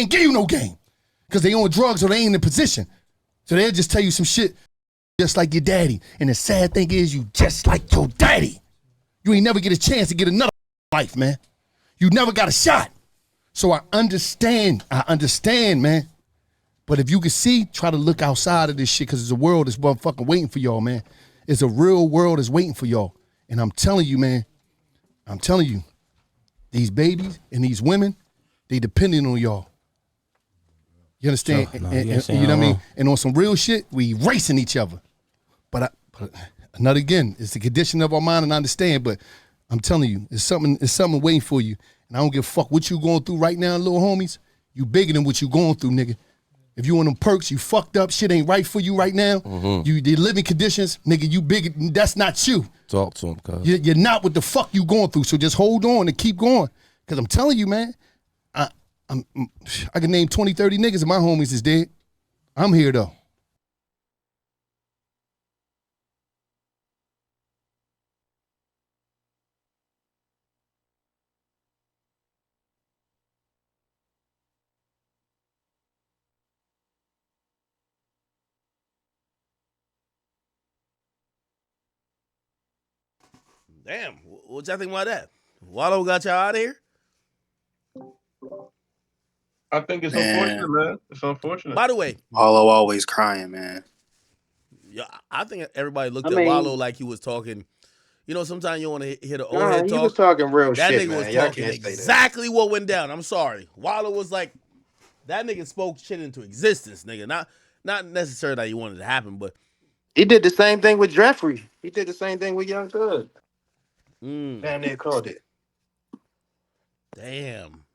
ain't give you no game because they on drugs or they ain't in position. So they'll just tell you some shit just like your daddy. And the sad thing is you just like your daddy. You ain't never get a chance to get another life, man. You never got a shot. So I understand, man. But if you can see, try to look outside of this shit because there's a world that's motherfucking waiting for y'all, man. It's a real world that's waiting for y'all. And I'm telling you, man, these babies and these women, they depending on y'all. You understand? Sure. No, and you know what I mean? And on some real shit, we racing each other. But another again, it's the condition of our mind, and I understand. But I'm telling you, it's something waiting for you. And I don't give a fuck what you going through right now, little homies. You bigger than what you going through, nigga. If you on them perks, you fucked up, shit ain't right for you right now. You the living conditions, nigga, you bigger. That's not you. Talk to him, cuz. You're not what the fuck you going through. So just hold on and keep going. Cause I'm telling you, man, I can name 20, 30 niggas and my homies is dead. I'm here though. Damn, what y'all think about that? Wallow got y'all out of here? I think it's Man. unfortunate, man. It's unfortunate. By the way, Wallow always crying, man. yeah, I think everybody looked at Wallow like he was talking. You know, sometimes you want to hear the old head he talk. was talking real That shit, nigga man. was Y'all talking can't say that. exactly what went down. I'm sorry. Wallow was like, that nigga spoke shit into existence, nigga. Not necessarily that he wanted to happen, but He did the same thing with Jeffrey. He did the same thing with Young Thug. damn. They called it.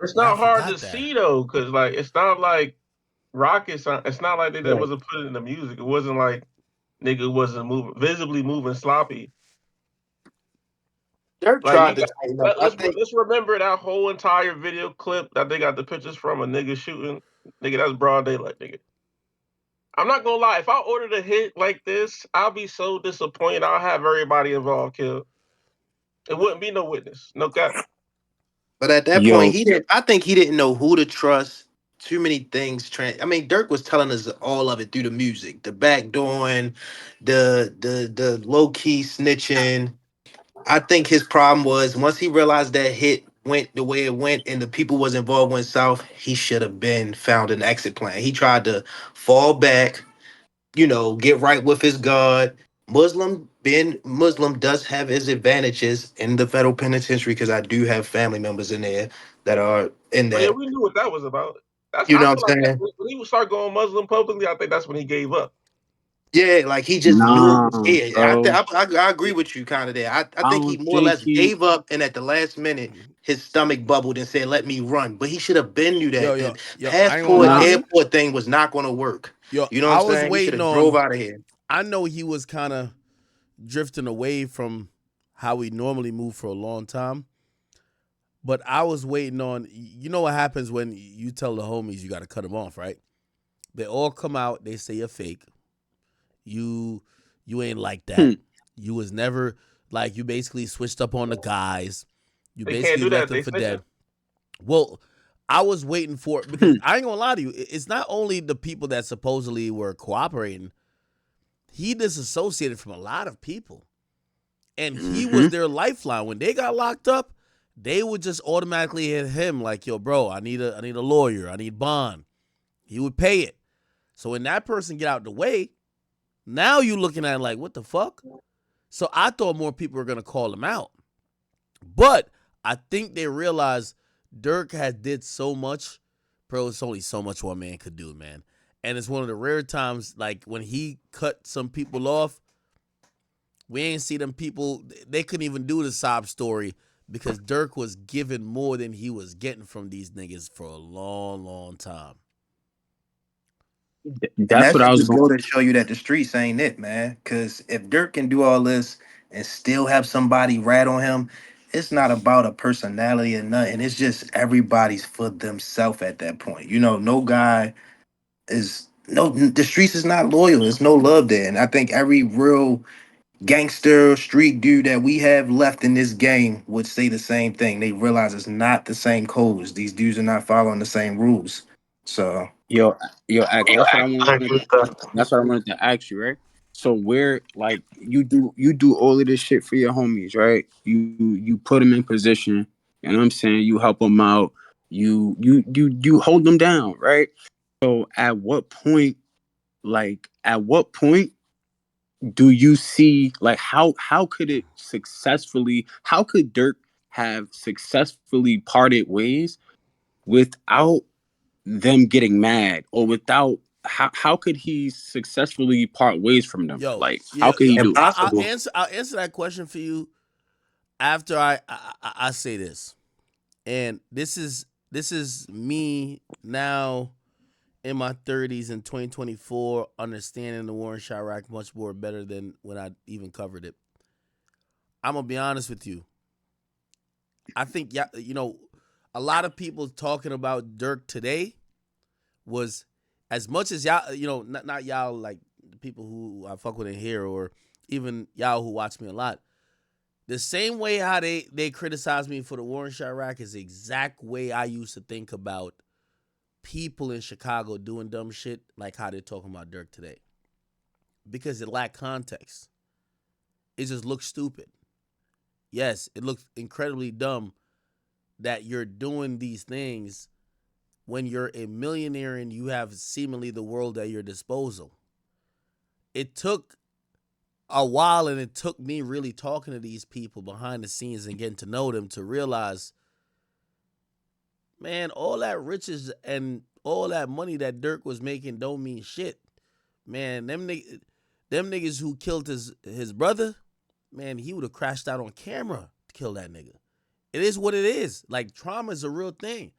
It's Yeah, I not hard forgot to that. see though, because like it's not like rockets. It's not like they Right. wasn't put it in the music. It wasn't like nigga wasn't visibly moving sloppy. Dirk Like tried you to got, tighten up. I think let's remember that whole entire video clip that they got the pictures from a nigga shooting. Nigga, that's broad daylight, nigga. I'm not gonna lie. If I ordered a hit like this, I'll be so disappointed. I'll have everybody involved killed. It wouldn't be no witness. No cap. But at that point, Yo, he didn't. I think he didn't know who to trust. Too many things. I mean, Dirk was telling us all of it through the music, the backdooring, the low key snitching. I think his problem was once he realized that hit went the way it went and the people was involved went south, he should have been found an exit plan. He tried to fall back, get right with his God. Being Muslim does have his advantages in the federal penitentiary because I do have family members in there that are in Oh yeah, that. we knew what that was about. That's You I know what feel like I'm that saying? when he would start going Muslim publicly, I think that's when he gave up. Yeah, like he just knew it nah, was here. bro. I agree with you kind of there. I I think he don't more or think less he. gave up, and at the last minute, his stomach bubbled and said, "Let me run." But he should have been knew Yo, that yo, the yo, I ain't gonna passport lie to Nah, you. airport thing was not going to work. Yo, You know what I I'm was saying? He should waiting have drove on. out of here. I know he was kind of drifting away from how we normally move for a long time, but I was waiting on. You know what happens when you tell the homies you got to cut them off, right? They all come out. They say you're fake. You you ain't like that. hmm, You was never like you. Basically switched up on the guys. You They can't basically do left that. them They for snitching. dead. Well, I was waiting for it because hmm, I ain't gonna lie to you. It's not only the people that supposedly were cooperating. He disassociated from a lot of people, and he was hmm. their lifeline. When they got locked up, they would just automatically hit him like, "Yo, bro, I need a lawyer. I need bond." He would pay it. So when that person get out the way, now you looking at it like, what the fuck? So I thought more people were gonna call him out, but I think they realized Dirk had did so much, bro. It's only so much one man could do, man. And it's one of the rare times, like when he cut some people off, we ain't see them people. They couldn't even do the sob story because Dirk was giving more than he was getting from these niggas for a long, long time. And That's that what I should was just going. go to show you that the streets ain't it, man. Because if Dirk can do all this and still have somebody rat on him, it's not about a personality or nothing. It's just everybody's for themselves at that point. No guy is no the streets is not loyal. There's no love there. And I think every real gangster street dude that we have left in this game would say the same thing. They realize it's not the same codes. These dudes are not following the same rules. So yo, Act, You act like you that's what I wanted to ask you, right? So where like you do all of this shit for your homies, right? You put them in position. You know what I'm saying? You help them out. You hold them down, right? So at what point do you see like how could it successfully how could Dirk have successfully parted ways without them getting mad or without how could he successfully part ways from them? Yo, Like how yeah, could he do it? Impossible. I'll answer that question for you after I say this. And this is me now in my 30s in 2024, understanding the war in Chirac much more better than when I even covered it. I'm gonna be honest with you. I think yeah, a lot of people talking about Dirk today was as much as y'all, not y'all like the people who I fuck with in here or even y'all who watch me a lot. The same way how they criticize me for the war in Chirac is the exact way I used to think about people in Chicago doing dumb shit like how they're talking about Dirk today. Because it lacked context. It just looks stupid. Yes, it looks incredibly dumb that you're doing these things when you're a millionaire and you have seemingly the world at your disposal. It took a while and it took me really talking to these people behind the scenes and getting to know them to realize, man, all that riches and all that money that Dirk was making don't mean shit. Man, them niggas who killed his brother, man, he would have crashed out on camera to kill that nigga. It is what it is. Like, trauma is a real thing.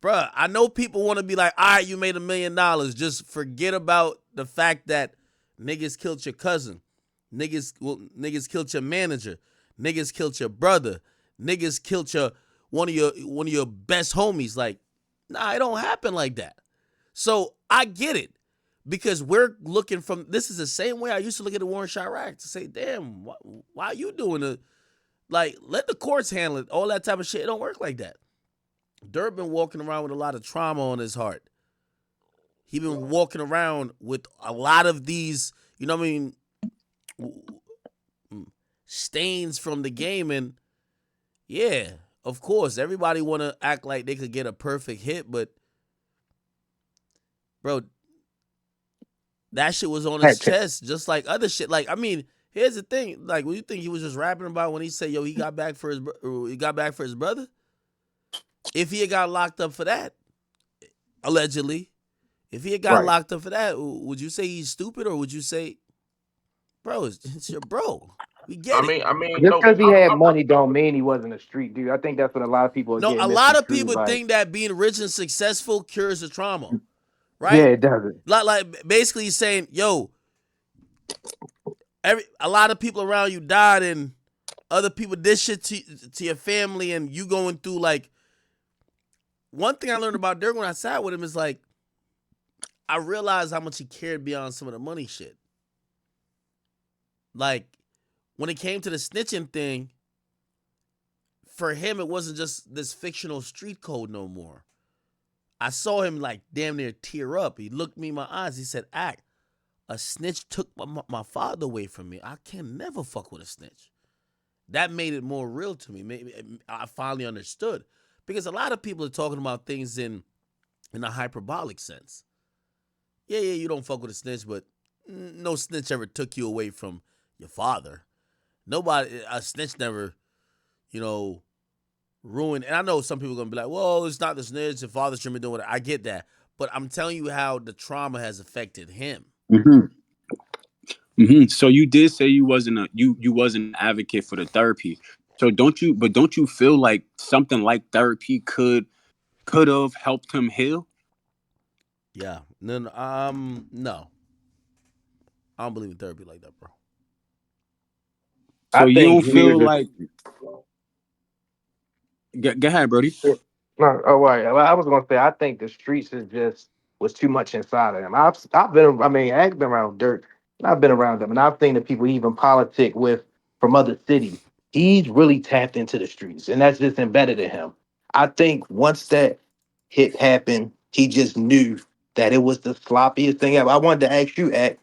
Bruh, I know people want to be like, all right, you made $1 million. Just forget about the fact that niggas killed your cousin. Niggas killed your manager. Niggas killed your brother. Niggas killed one of your best homies. Like, nah, it don't happen like that. So I get it. Because we're looking from, this is the same way I used to look at the war in Chirac to say, damn, why are you doing it? Like, let the courts handle it. All that type of shit. It don't work like that. Dirk been walking around with a lot of trauma on his heart. He been walking around with a lot of these, you know what I mean, stains from the game. And yeah, of course, everybody want to act like they could get a perfect hit, but bro, that shit was on his chest, just like other shit. Like, I mean, here's the thing. Like, what you think he was just rapping about when he said, "Yo, he got back for his brother"? If he had got locked up for that, allegedly, if he had got locked up for that, would you say he's stupid or would you say, bro, it's your bro? We get it. I mean, Just no, because he had money don't mean he wasn't a street dude. I think that's what a lot of people are No, getting a lot of misconstrued. people Like, think that being rich and successful cures the trauma, yeah, right? it doesn't. Like basically he's saying, yo, a lot of people around you died and other people did shit to your family and you going through like, one thing I learned about Dirk when I sat with him is like, I realized how much he cared beyond some of the money shit. Like, when it came to the snitching thing, for him, it wasn't just this fictional street code no more. I saw him like damn near tear up. He looked me in my eyes. He said, Act, a snitch took my father away from me. I can never fuck with a snitch. That made it more real to me. Maybe I finally understood. Because a lot of people are talking about things in a hyperbolic sense. Yeah, you don't fuck with a snitch, but no snitch ever took you away from your father. Nobody, a snitch never, ruined. And I know some people are going to be like, well, it's not the snitch. The father shouldn't be doing it. I get that. But I'm telling you how the trauma has affected him. So you did say you wasn't an advocate for the therapy. So don't you feel like something like therapy could have helped him heal? Yeah. No. I don't believe in therapy like that, bro. So I you think don't he needed feel to. like go ahead, Brody. No, oh right. Well, I was gonna say I think the streets is just was too much inside of him. I've been I mean I've been around Dirk and I've been around them and I've seen the people he even politic with from other cities. He's really tapped into the streets and that's just embedded in him. I think once that hit happened he just knew that it was the sloppiest thing ever. I wanted to ask you, at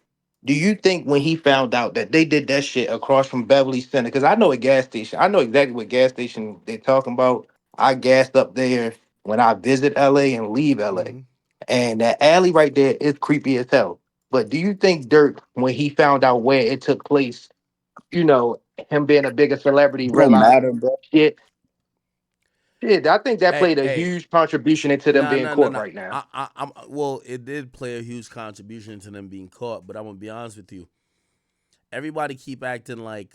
do you think when he found out that they did that shit across from Beverly Center? Because I know a gas station. I know exactly what gas station they're talking about. I gassed up there when I visit LA and leave LA. Mm-hmm. And that alley right there is creepy as hell. But do you think Dirk, when he found out where it took place, you know, him being a bigger celebrity, Don't realized matter, bro. shit, shit, I think that played a Hey, huge contribution into them nah, being nah, nah, caught nah. right now. I'm well. It did play a huge contribution to them being caught, but I'm gonna be honest with you. Everybody keep acting like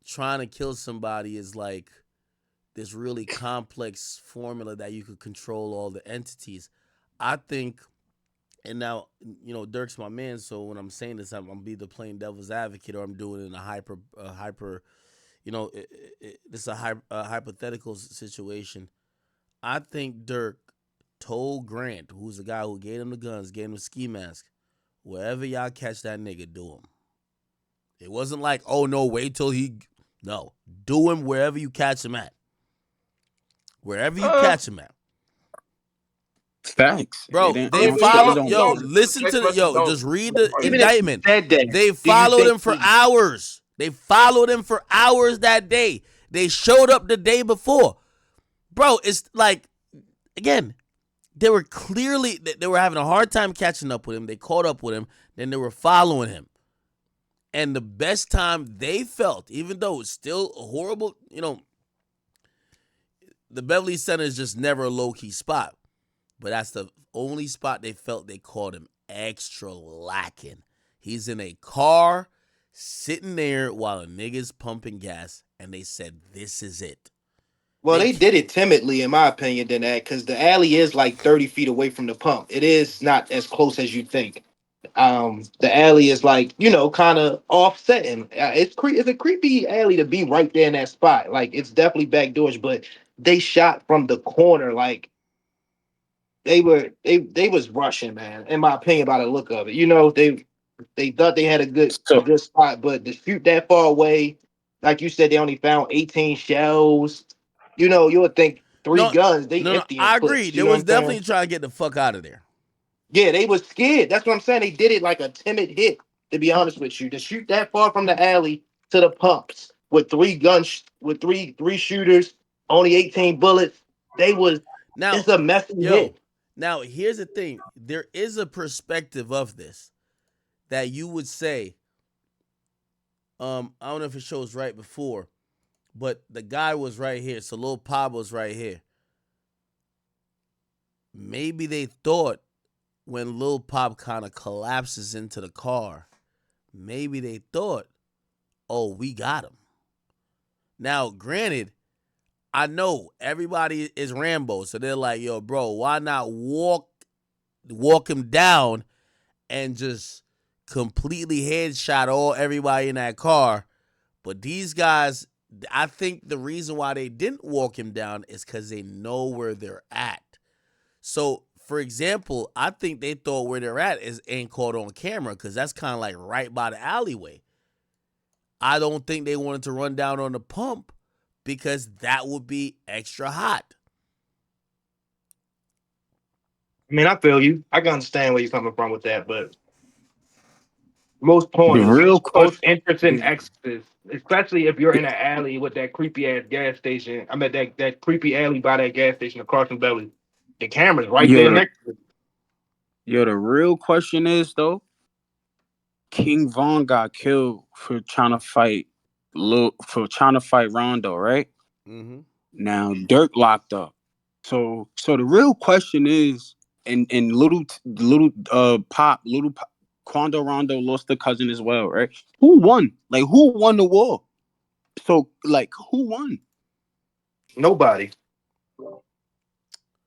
trying to kill somebody is like this really complex formula that you could control all the entities. I think, and now Dirk's my man, so when I'm saying this, I'm be the plain devil's advocate, or I'm doing it in a hyper. This is a hypothetical situation. I think Dirk told Grant, who's the guy who gave him the guns, gave him the ski mask, wherever y'all catch that nigga, do him. It wasn't like, oh no, wait till he. No, do him wherever you catch him at. Wherever you catch him at. Facts. It Bro, ain't, I I they mean, don't but you say it follow. don't, don't you Yo, matter. don't. listen Text to the. messages Yo, don't. just read the Even if he indictment. said that, They do you followed think him for hours. They followed him for hours that day. They showed up the day before. Bro, it's like, again, they were clearly, they were having a hard time catching up with him. They caught up with him. Then they were following him. And the best time they felt, even though it's still a horrible, the Beverly Center is just never a low-key spot. But that's the only spot they felt they caught him extra lacking. He's in a car sitting there while a nigga's pumping gas, and they said, this is it. well, They they did it timidly, in my opinion, than that, because the alley is like 30 feet away from the pump. It is not as close as you think. The alley is like, kind of offsetting. It's a creepy alley to be right there in that spot. Like, it's definitely backdoors, but they shot from the corner. Like, they was rushing, man. In my opinion, by the look of it, they thought they had a So good spot, but to shoot that far away, like you said, they only found 18 shells. You would think three no, guns, they no, emptying I agree. clips. You They know what was I'm saying? definitely trying to get the fuck out of there. Yeah, they was scared. That's what I'm saying. They did it like a timid hit. To be honest with you, to shoot that far from the alley to the pumps with three guns, with three shooters, only 18 bullets. They was Now, It's a messy yo, hit. now here's the thing. There is a perspective of this that you would say, I don't know if it shows right before, but the guy was right here. So Lil Pablo's right here. Maybe they thought when Lil Pop kind of collapses into the car, maybe they thought, oh, we got him. Now, granted, I know everybody is Rambo, so they're like, yo, bro, why not walk him down and just completely headshot everybody in that car? But these guys, I think the reason why they didn't walk him down is because they know where they're at. So, for example, I think they thought where they're at ain't caught on camera because that's kind of like right by the alleyway. I don't think they wanted to run down on the pump because that would be extra hot. I mean, I feel you. I can understand where you're coming from with that, but most the pointers, real most question, interesting the, exes, especially if you're in an alley with that creepy ass gas station. I mean, that creepy alley by that gas station across from Belly. The camera's right yo, there the, next to it. the real question is though, King Von got killed for trying to fight Rondo, right? Mm-hmm. Now Dirk locked up. So the real question is, and Quando Rondo lost the cousin as well, right? Who won? Like who won the war? So like who won? Nobody.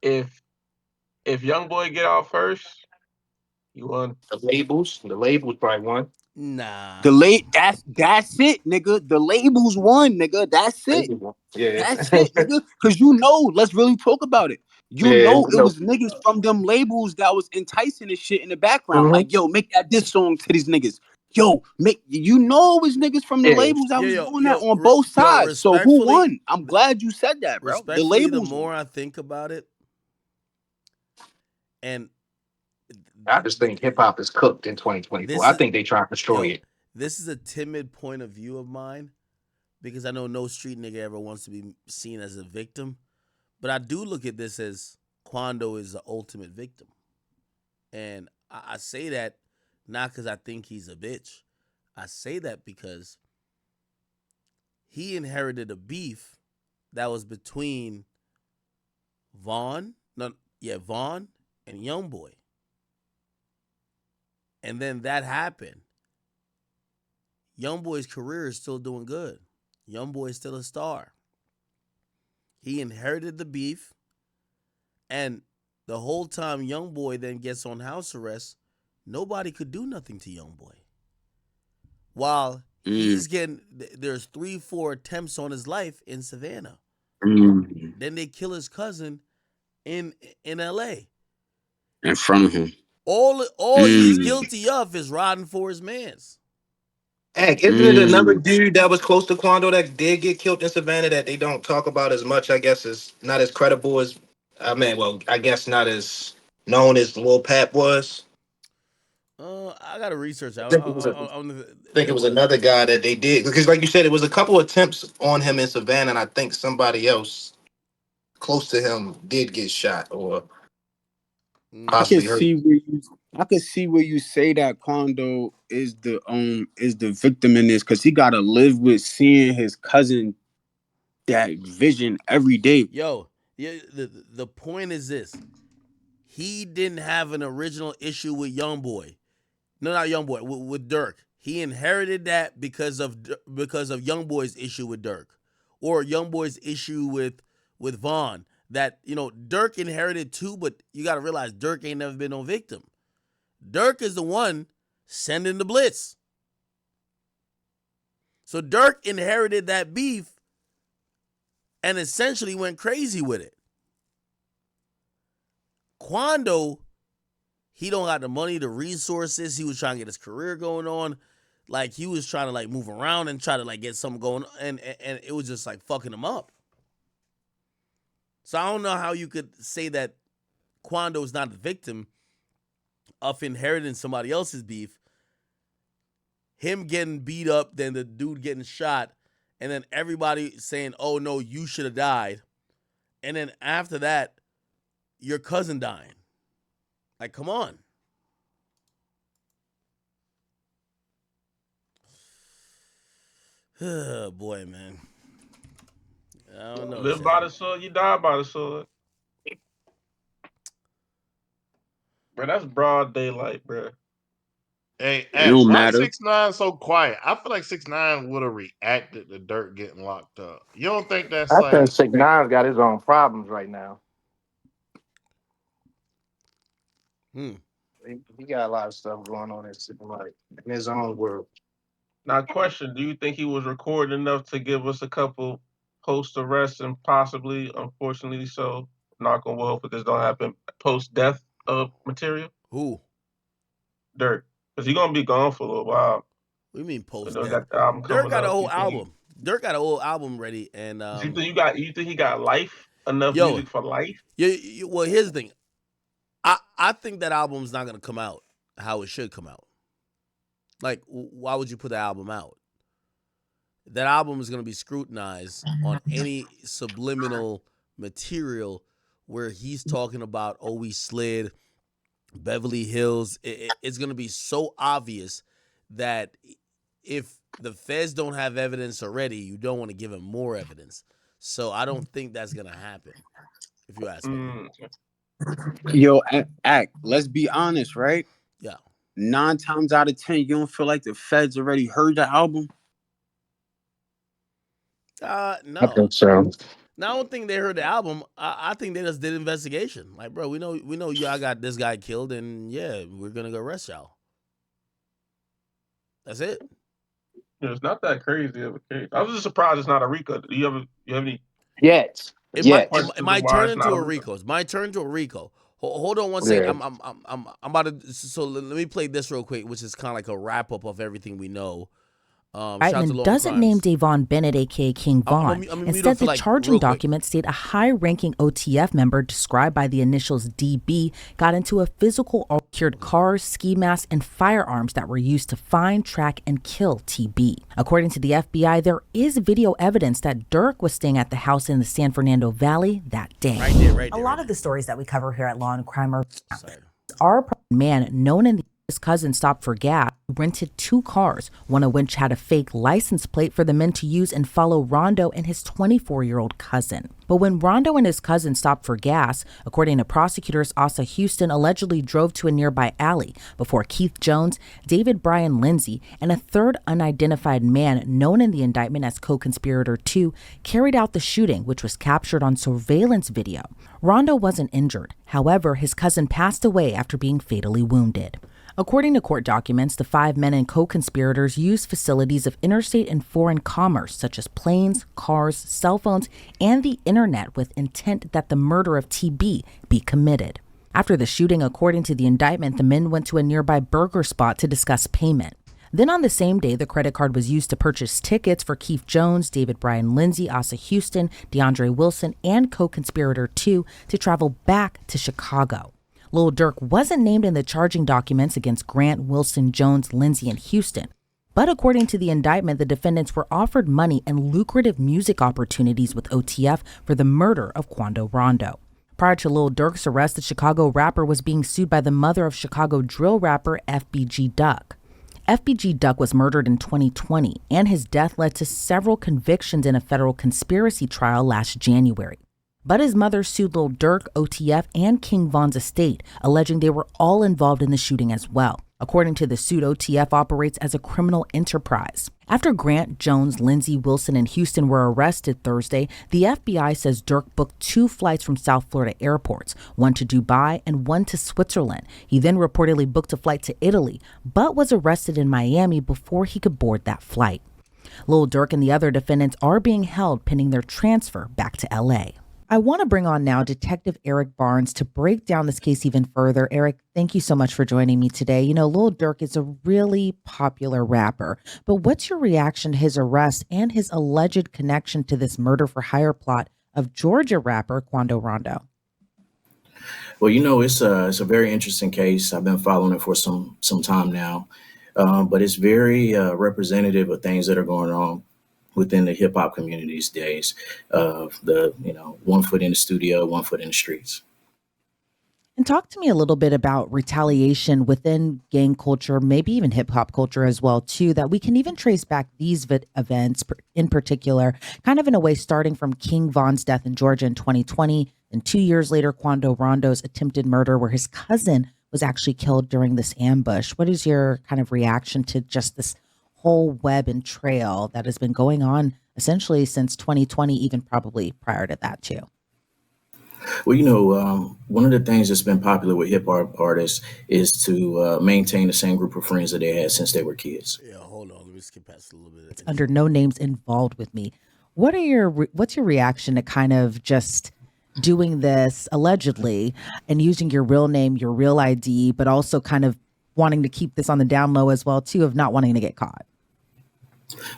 If young boy get out first, you won. The labels probably won. Nah. The late that's it, nigga. The labels won, nigga. That's it. Labels won. Yeah, That's it, nigga. Cause let's really talk about it. yeah. It was niggas from them labels that was enticing this shit in the background. Mhm. Like, yo, make that diss song to these niggas. Yo, it was niggas from the Yeah. labels that Yo, was yo, doing that yo, on both yo, sides. So who respectfully, won? I'm glad you said that, bro. The respectfully, the labels won. more I think about it, And I just think hip hop is cooked in 2024. this I is think they try to destroy yo, it. this is a timid point of view of mine because I know no street nigga ever wants to be seen as a victim. But I do look at this as Quando is the ultimate victim. And I say that not because I think he's a bitch. I say that because he inherited a beef that was between Vaughn and Youngboy. And then that happened. Youngboy's career is still doing good. Youngboy is still a star. He inherited the beef, and the whole time Youngboy then gets on house arrest, nobody could do nothing to Youngboy. While he's getting, there's 3-4 attempts on his life in Savannah. Then they kill his cousin in L.A. in front of him. All he's guilty of is riding for his mans. Heck, isn't it another dude that was close to Quando that did get killed in Savannah that they don't talk about as much? I guess is not as credible as I guess not as known as Lil Pap was. I gotta research. I think it There was was. another guy that they did because, like you said, it was a couple attempts on him in Savannah, and I think somebody else close to him did get shot or I can possibly hurt. see where you say that Quando is the victim in this because he got to live with seeing his cousin that vision every day. Yo, yeah. The point is this: he didn't have an original issue with Youngboy. No, not Youngboy. With Dirk, he inherited that because of Youngboy's issue with Dirk, or Youngboy's issue with Vaughn. That Dirk inherited too, but you got to realize Dirk ain't never been no victim. Dirk is the one sending the blitz. So Dirk inherited that beef and essentially went crazy with it. Quando, he don't got the money, the resources. He was trying to get his career going on. Like, he was trying to, like, move around and try to, like, get something going on. And it was just, like, fucking him up. So I don't know how you could say that Quando is not the victim of inheriting somebody else's beef. Him getting beat up, then the dude getting shot, and then everybody saying, oh, no, you should have died. And then after that, your cousin dying. Like, come on. Oh, boy, man. I don't know. Live by the sword, you die by the sword. Bro, that's broad daylight, bro. Hey, It don't why matter. 6ix9ine so quiet? I feel like 6ix9ine would have reacted to Dirk getting locked up. You don't think that's I think like 6ix9ine's got his own problems right now. He got a lot of stuff going on in his own world. Now, question: do you think he was recording enough to give us a couple post arrest and possibly, unfortunately, so knock on wood, if this don't happen, post death material? Who? Dirk, because he's gonna be gone for a little while. What do you mean post They death? got the album Dirk coming got a up. whole album. Dirk got a whole album ready, and You think he got life enough yo, music for life? well, here's the thing. I think that album's not gonna come out how it should come out. Like, why would you put the album out? That album is gonna be scrutinized on any subliminal material where he's talking about, oh, we slid Beverly Hills. It's gonna be so obvious that if the feds don't have evidence already, you don't want to give them more evidence. So I don't think that's gonna happen, if you ask me. Yo, act. Let's be honest, right? Yeah. 9 times out of 10, you don't feel like the feds already heard the album? I No. think so. Now, I don't think they heard the album. I think they just did investigation. Like, bro, we know y'all got this guy killed, and yeah, we're gonna go arrest y'all. That's it. It's not that crazy of a case. I was just surprised it's not a RICO. Do you have any Yet. It questions might of why turn it's into not a a RICO? RICO. It might turn into a RICO. Hold on one second. Yeah. I'm about to. So let me play this real quick, which is kind of like a wrap up of everything we know. Shout out to Indictment Law and doesn't name Crimes. Davon Bennett, aka King Von. I'm gonna mute Instead, up for the like charging real quick. documents state a high-ranking OTF member described by the initials DB got into a physical altered cars, ski masks, and firearms that were used to find, track, and kill TB. According to the FBI, there is video evidence that Dirk was staying at the house in the San Fernando Valley that day. Right there, right A there. lot of the stories that we cover here at Law and Crime Sorry. are a man known in the his cousin stopped for gas, rented 2 cars, one of which had a fake license plate for the men to use and follow Rondo and his 24-year-old cousin. But when Rondo and his cousin stopped for gas, according to prosecutors, Asa Houston allegedly drove to a nearby alley before Keith Jones, David Brian Lindsay, and a third unidentified man known in the indictment as co-conspirator 2 carried out the shooting, which was captured on surveillance video. Rondo wasn't injured. However, his cousin passed away after being fatally wounded. According to court documents, the 5 men and co-conspirators used facilities of interstate and foreign commerce, such as planes, cars, cell phones, and the internet with intent that the murder of TB be committed. After the shooting, according to the indictment, the men went to a nearby burger spot to discuss payment. Then on the same day, the credit card was used to purchase tickets for Keith Jones, David Brian Lindsay, Asa Houston, DeAndre Wilson, and co-conspirator 2 to travel back to Chicago. Lil Durk wasn't named in the charging documents against Grant, Wilson, Jones, Lindsay, and Houston. But according to the indictment, the defendants were offered money and lucrative music opportunities with OTF for the murder of Quando Rondo. Prior to Lil Durk's arrest, the Chicago rapper was being sued by the mother of Chicago drill rapper FBG Duck. FBG Duck was murdered in 2020, and his death led to several convictions in a federal conspiracy trial last January. But his mother sued Lil Durk, OTF, and King Von's estate, alleging they were all involved in the shooting as well. According to the suit, OTF operates as a criminal enterprise. After Grant, Jones, Lindsay, Wilson, and Houston were arrested Thursday, the FBI says Dirk booked 2 flights from South Florida airports, one to Dubai and one to Switzerland. He then reportedly booked a flight to Italy, but was arrested in Miami before he could board that flight. Lil Durk and the other defendants are being held pending their transfer back to LA. I want to bring on now Detective Eric Barnes to break down this case even further. Eric, thank you so much for joining me today. You know, Lil Durk is a really popular rapper, but what's your reaction to his arrest and his alleged connection to this murder for hire plot of Georgia rapper Quando Rondo? Well, you know, it's a very interesting case. I've been following it for some time now, but it's very representative of things that are going on within the hip hop community these days, of the, you know, 1 foot in the studio, 1 foot in the streets. And talk to me a little bit about retaliation within gang culture, maybe even hip hop culture as well, too, that we can even trace back these events in particular, kind of in a way, starting from King Von's death in Georgia in 2020, and 2 years later, Quando Rondo's attempted murder, where his cousin was actually killed during this ambush. What is your kind of reaction to just this whole web and trail that has been going on essentially since 2020, even probably prior to that too? Well, you know, one of the things that's been popular with hip hop artists is to maintain the same group of friends that they had since they were kids. Yeah, hold on. Let me skip past a little bit. It's under no names involved with me. What's your reaction to kind of just doing this allegedly and using your real name, your real ID, but also kind of wanting to keep this on the down low as well too, of not wanting to get caught?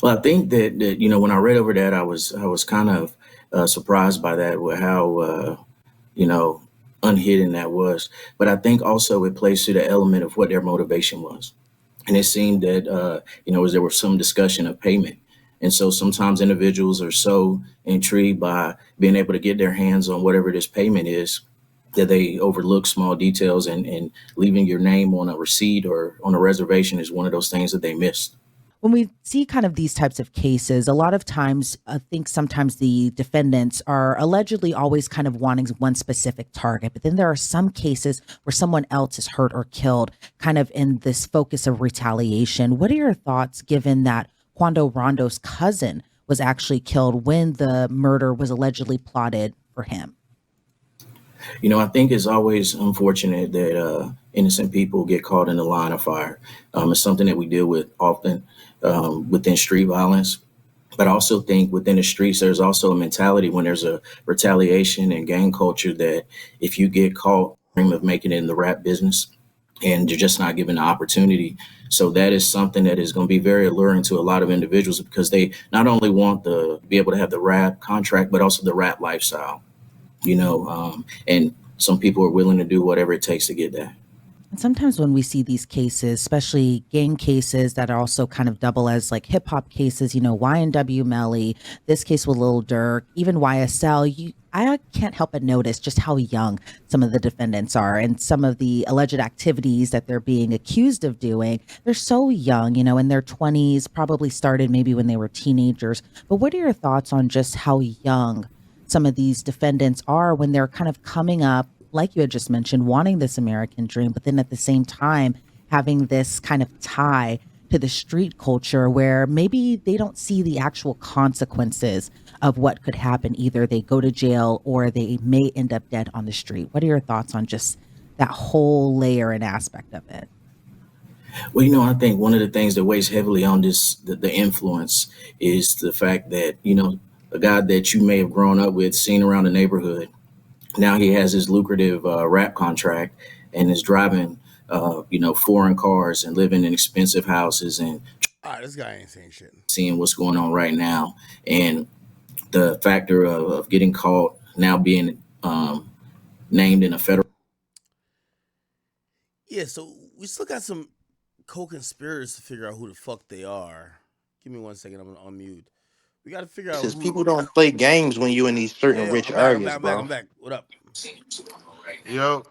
Well, I think that you know, when I read over that, I was kind of surprised by that, with how you know, unhidden that was. But I think also it plays to the element of what their motivation was, and it seemed that you know, as there was some discussion of payment, and so sometimes individuals are so intrigued by being able to get their hands on whatever this payment is that they overlook small details, and leaving your name on a receipt or on a reservation is one of those things that they missed. When we see kind of these types of cases, a lot of times, I think sometimes the defendants are allegedly always kind of wanting one specific target. But then there are some cases where someone else is hurt or killed, kind of in this focus of retaliation. What are your thoughts, given that Quando Rondo's cousin was actually killed when the murder was allegedly plotted for him? You know, I think it's always unfortunate that innocent people get caught in the line of fire. It's something that we deal with often within street violence. But I also think within the streets, there's also a mentality when there's a retaliation and gang culture that if you get caught, dream of making it in the rap business, and you're just not given the opportunity. So that is something that is going to be very alluring to a lot of individuals because they not only want to be able to have the rap contract, but also the rap lifestyle, and some people are willing to do whatever it takes to get that. And sometimes when we see these cases, especially gang cases that are also kind of double as like hip hop cases, YNW Melly, this case with Lil Durk, even YSL, I can't help but notice just how young some of the defendants are and some of the alleged activities that they're being accused of doing. They're so young, in their 20s, probably started maybe when they were teenagers. But what are your thoughts on just how young some of these defendants are when they're kind of coming up, like you had just mentioned, wanting this American dream, but then at the same time having this kind of tie to the street culture where maybe they don't see the actual consequences of what could happen. Either they go to jail or they may end up dead on the street. What are your thoughts on just that whole layer and aspect of it? Well, I think one of the things that weighs heavily on the influence is the fact that, a guy that you may have grown up with, seen around the neighborhood, now he has his lucrative rap contract and is driving, foreign cars and living in expensive houses and All right, this guy ain't saying shit. seeing what's going on right now. And the factor of getting caught, now being named in a federal. Yeah, so we still got some co-conspirators to figure out who the fuck they are. Give me 1 second. I'm gonna unmute. We got to figure out Says who. people don't play games when you in these certain Yo, rich I'm back. I'm back. areas, I'm back. bro. I'm back. What up? Yo.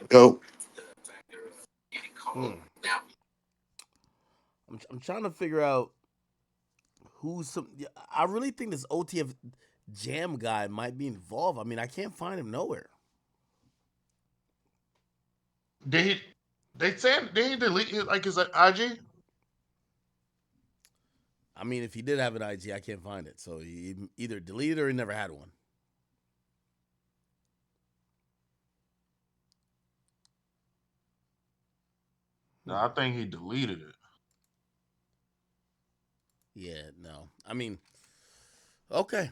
Go. Hmm. I'm trying to figure out who's some. Yeah, I really think this OTF Jam guy might be involved. I mean, I can't find him nowhere. Did he? They said did he delete his IG? I mean, if he did have an IG, I can't find it. So he either deleted or he never had one. No, I think he deleted it. Yeah, no. I mean, okay.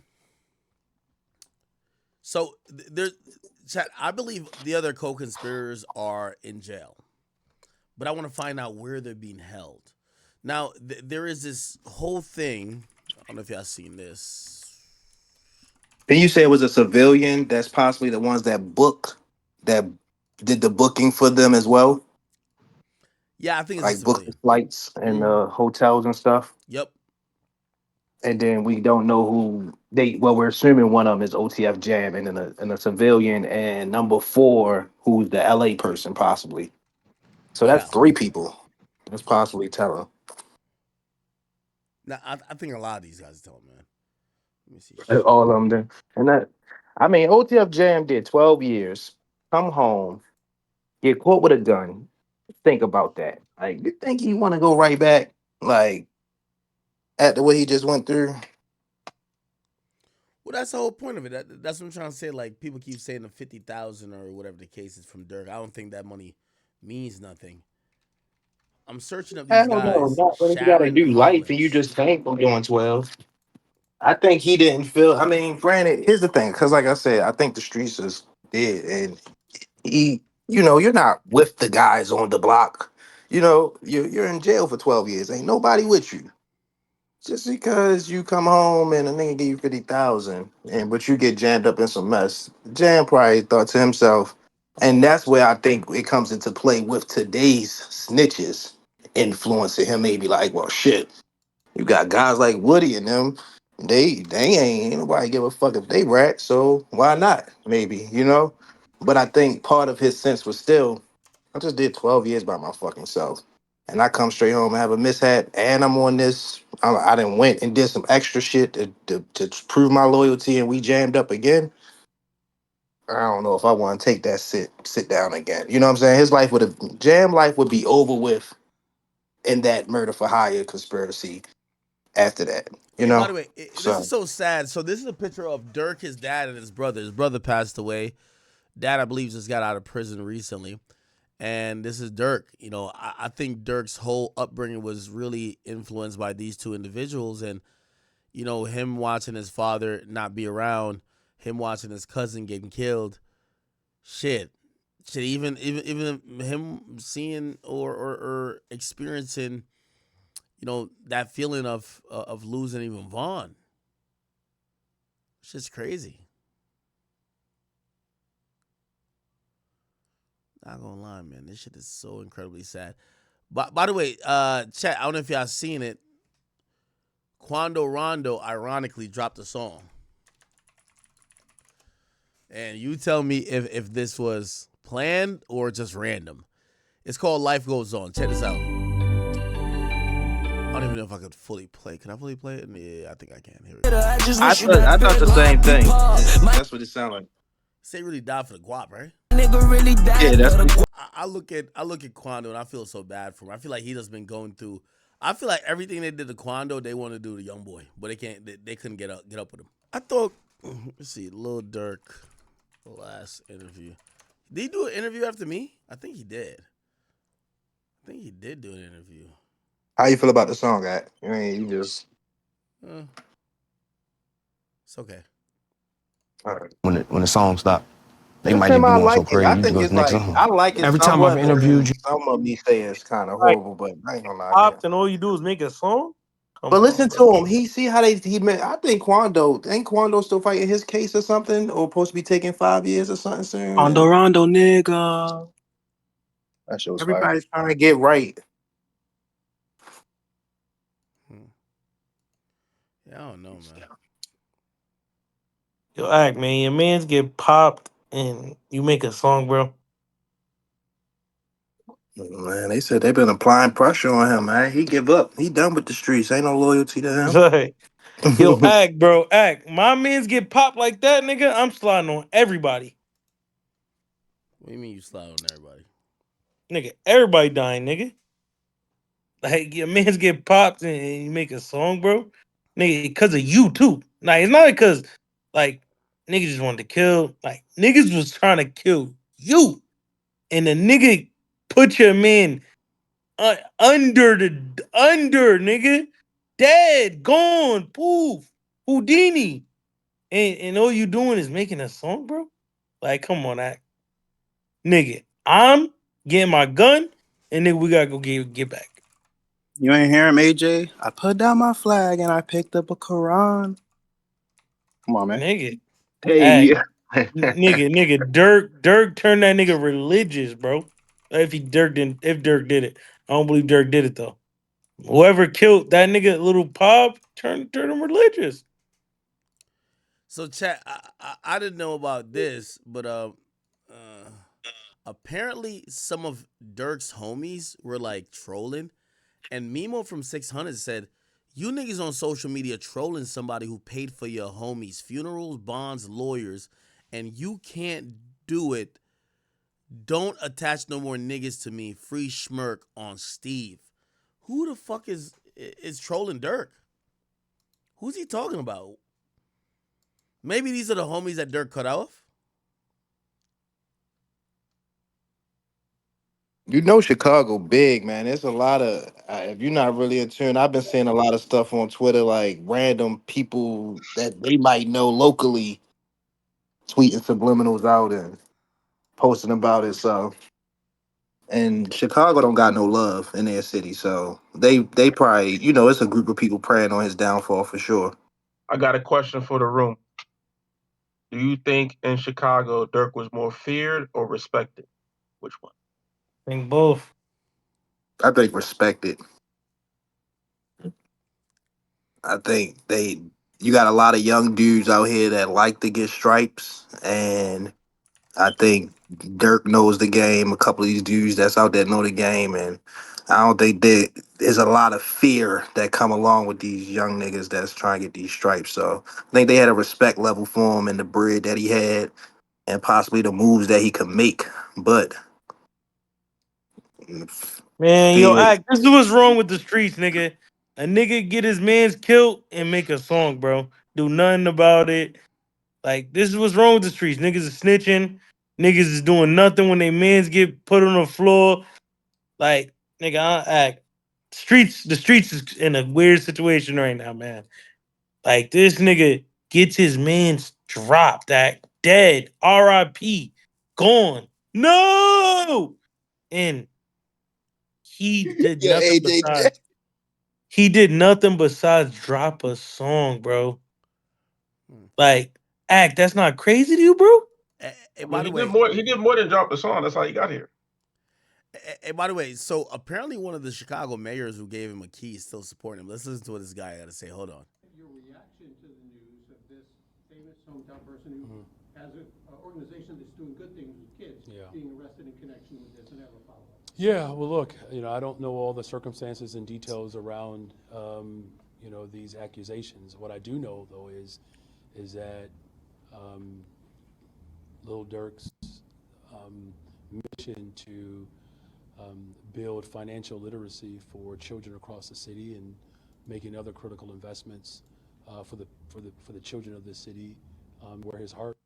So there's, chat. I believe the other co-conspirators are in jail, but I want to find out where they're being held. Now, there is this whole thing. I don't know if y'all seen this. Then you say it was a civilian that's possibly the ones that did the booking for them as well, Yeah, I think it's a like booked the civilian. flights and Mm-hmm. hotels and stuff. Yep. And then we don't know who they. Well, we're assuming one of them is OTF Jam, and then a civilian, and number four, who's the LA person possibly. So that's Yeah. three people. That's possibly telling. Now, I think a lot of these guys tell him, man. Let me see. Shit. All of them then. And that, I mean, OTF Jam did 12 years, come home, get caught with a gun. Think about that. Like, you think he want to go right back, like after what he just went through? Well, that's the whole point of it. That's what I'm trying to say. Like, people keep saying the 50,000 or whatever the case is from Dirk. I don't think that money means nothing. I'm searching up I these don't know. guys. Not when you got to Sharon do life and you Hollins. just ain't doing 12. I think he didn't feel. I mean, granted, here's the thing, because like I said, I think the streets is dead, and he, you're not with the guys on the block. You're in jail for 12 years. Ain't nobody with you. Just because you come home and a nigga give you 50,000, and but you get jammed up in some mess, Jam probably thought to himself, and that's where I think it comes into play with today's snitches influencing him. Maybe like, well, shit, you got guys like Woody and them. They ain't nobody give a fuck if they rat, so why not? Maybe. But I think part of his sense was still, I just did 12 years by my fucking self. And I come straight home and have a mishap, and I'm on this. I done went and did some extra shit to prove my loyalty, and we jammed up again. I don't know if I want to take that sit down again. You know what I'm saying? His life would have jam life would be over with in that murder for hire conspiracy after that. You Hey, by know? the way, this is So so sad. So this is a picture of Dirk, his dad, and his brother. His brother passed away. Dad, I believe, just got out of prison recently. And this is Dirk. I think Dirk's whole upbringing was really influenced by these two individuals. And, him watching his father not be around, him watching his cousin getting killed. Shit. Shit, even him seeing or experiencing, that feeling of losing even Vaughn. It's just crazy. Not gonna lie, man. This shit is so incredibly sad. But by the way, chat, I don't know if y'all seen it. Quando Rondo ironically dropped a song. And you tell me if this was planned or just random. It's called Life Goes On. Check this out. I don't even know if I could fully play. Can I fully play it? Yeah, I think I can. Here we go. I thought the same thing. That's what it sounded like. Say really died for the guap, right? Yeah, that's what I look at Quando and I feel so bad for him. I feel like he just been going through. I feel like everything they did to Quando, they want to do to Young Boy, but they can't. They couldn't get up with him. I thought. Let's see, Lil Durk, last interview. Did he do an interview after me? I think he did. I think he did do an interview. How you feel about the song, At? I mean, you just It's okay. all right. When the song stopped, they Just might just him, be I going so like it. I crazy. You just think go to it's the next like song. I like it. Every time I've Somewhat, but interviewed you, some of me say it's kind of like horrible. But I ain't gonna lie, I can't. popped, and all you do is make a song. Come But on, listen bro. to him. He see how he met. I think Quando ain't Quando still fighting his case or something, or supposed to be taking 5 years or something soon. Rondo, Rondo, nigga. That shit was fire. Everybody's trying to get right. Yeah, I don't know, man. Yo, act man, your man's get popped, and you make a song, bro. Man, they said they've been applying pressure on him, man. He give up. He done with the streets. Ain't no loyalty to Like, yo, him. act, bro, act. My man's get popped like that, nigga. I'm sliding on everybody, What do you mean you slide on everybody? nigga. Everybody dying, nigga. Like your man's get popped and you make a song, bro. Nigga, because of you too. Like it's not because like niggas just wanted to kill. Like niggas was trying to kill you, and the nigga put your man under nigga, dead, gone, poof, Houdini, and all you doing is making a song, bro. Like come on, act, nigga. I'm getting my gun, and then we gotta go get back, You ain't hear him, AJ? I put down my flag and I picked up a Quran. Come on, man. nigga. Hey, Act. Nigga, Dirk turned that nigga religious, bro. If Dirk did it, I don't believe Dirk did it though. Whoever killed that nigga, little Pop, turned him religious. So, chat, I didn't know about this, but apparently some of Dirk's homies were like trolling, and Mimo from 600 said, "You niggas on social media trolling somebody who paid for your homies' funerals, bonds, lawyers, and you can't do it. Don't attach no more niggas to me. Free schmirk on Steve." Who the fuck is trolling Dirk? Who's he talking about? Maybe these are the homies that Dirk cut off. you know Chicago big, man. There's a lot of if you're not really in tune, I've been seeing a lot of stuff on Twitter, like random people that they might know locally tweeting subliminals out and posting about it. So, and Chicago don't got no love in their city, so they probably it's a group of people praying on his downfall for sure. I got a question for the room. Do you think in Chicago Dirk was more feared or respected? Which one? I think both. I think respected. I think you got a lot of young dudes out here that like to get stripes, and I think Dirk knows the game. A couple of these dudes that's out there know the game, and I don't think there's a lot of fear that come along with these young niggas that's trying to get these stripes. So I think they had a respect level for him and the bread that he had, and possibly the moves that he could make. But Man, yo, fear, act. This is what's wrong with the streets, nigga. A nigga get his man's killed and make a song, bro. Do nothing about it. Like, this is what's wrong with the streets. Niggas is snitching. Niggas is doing nothing when their mans get put on the floor. Like, nigga, I act. The streets is in a weird situation right now, man. Like, this nigga gets his man's dropped, act dead. R.I.P. Gone. No. And he did Yeah, nothing AJ. besides drop a song, bro. Hmm. Like, act, that's not crazy to you, bro? Hey, I by mean, the he did way, more. He did more than drop the song. That's how he got here. so apparently one of the Chicago mayors who gave him a key is still supporting him. Let's listen to what this guy got to say. Hold on. Your reaction to the news of this famous hometown person who has an organization that's doing good things with kids being arrested in connection with this and have a follow-up? Yeah, well, look, I don't know all the circumstances and details around, these accusations. What I do know, though, is that Lil Durk's mission to build financial literacy for children across the city and making other critical investments for the children of this city, where his heart,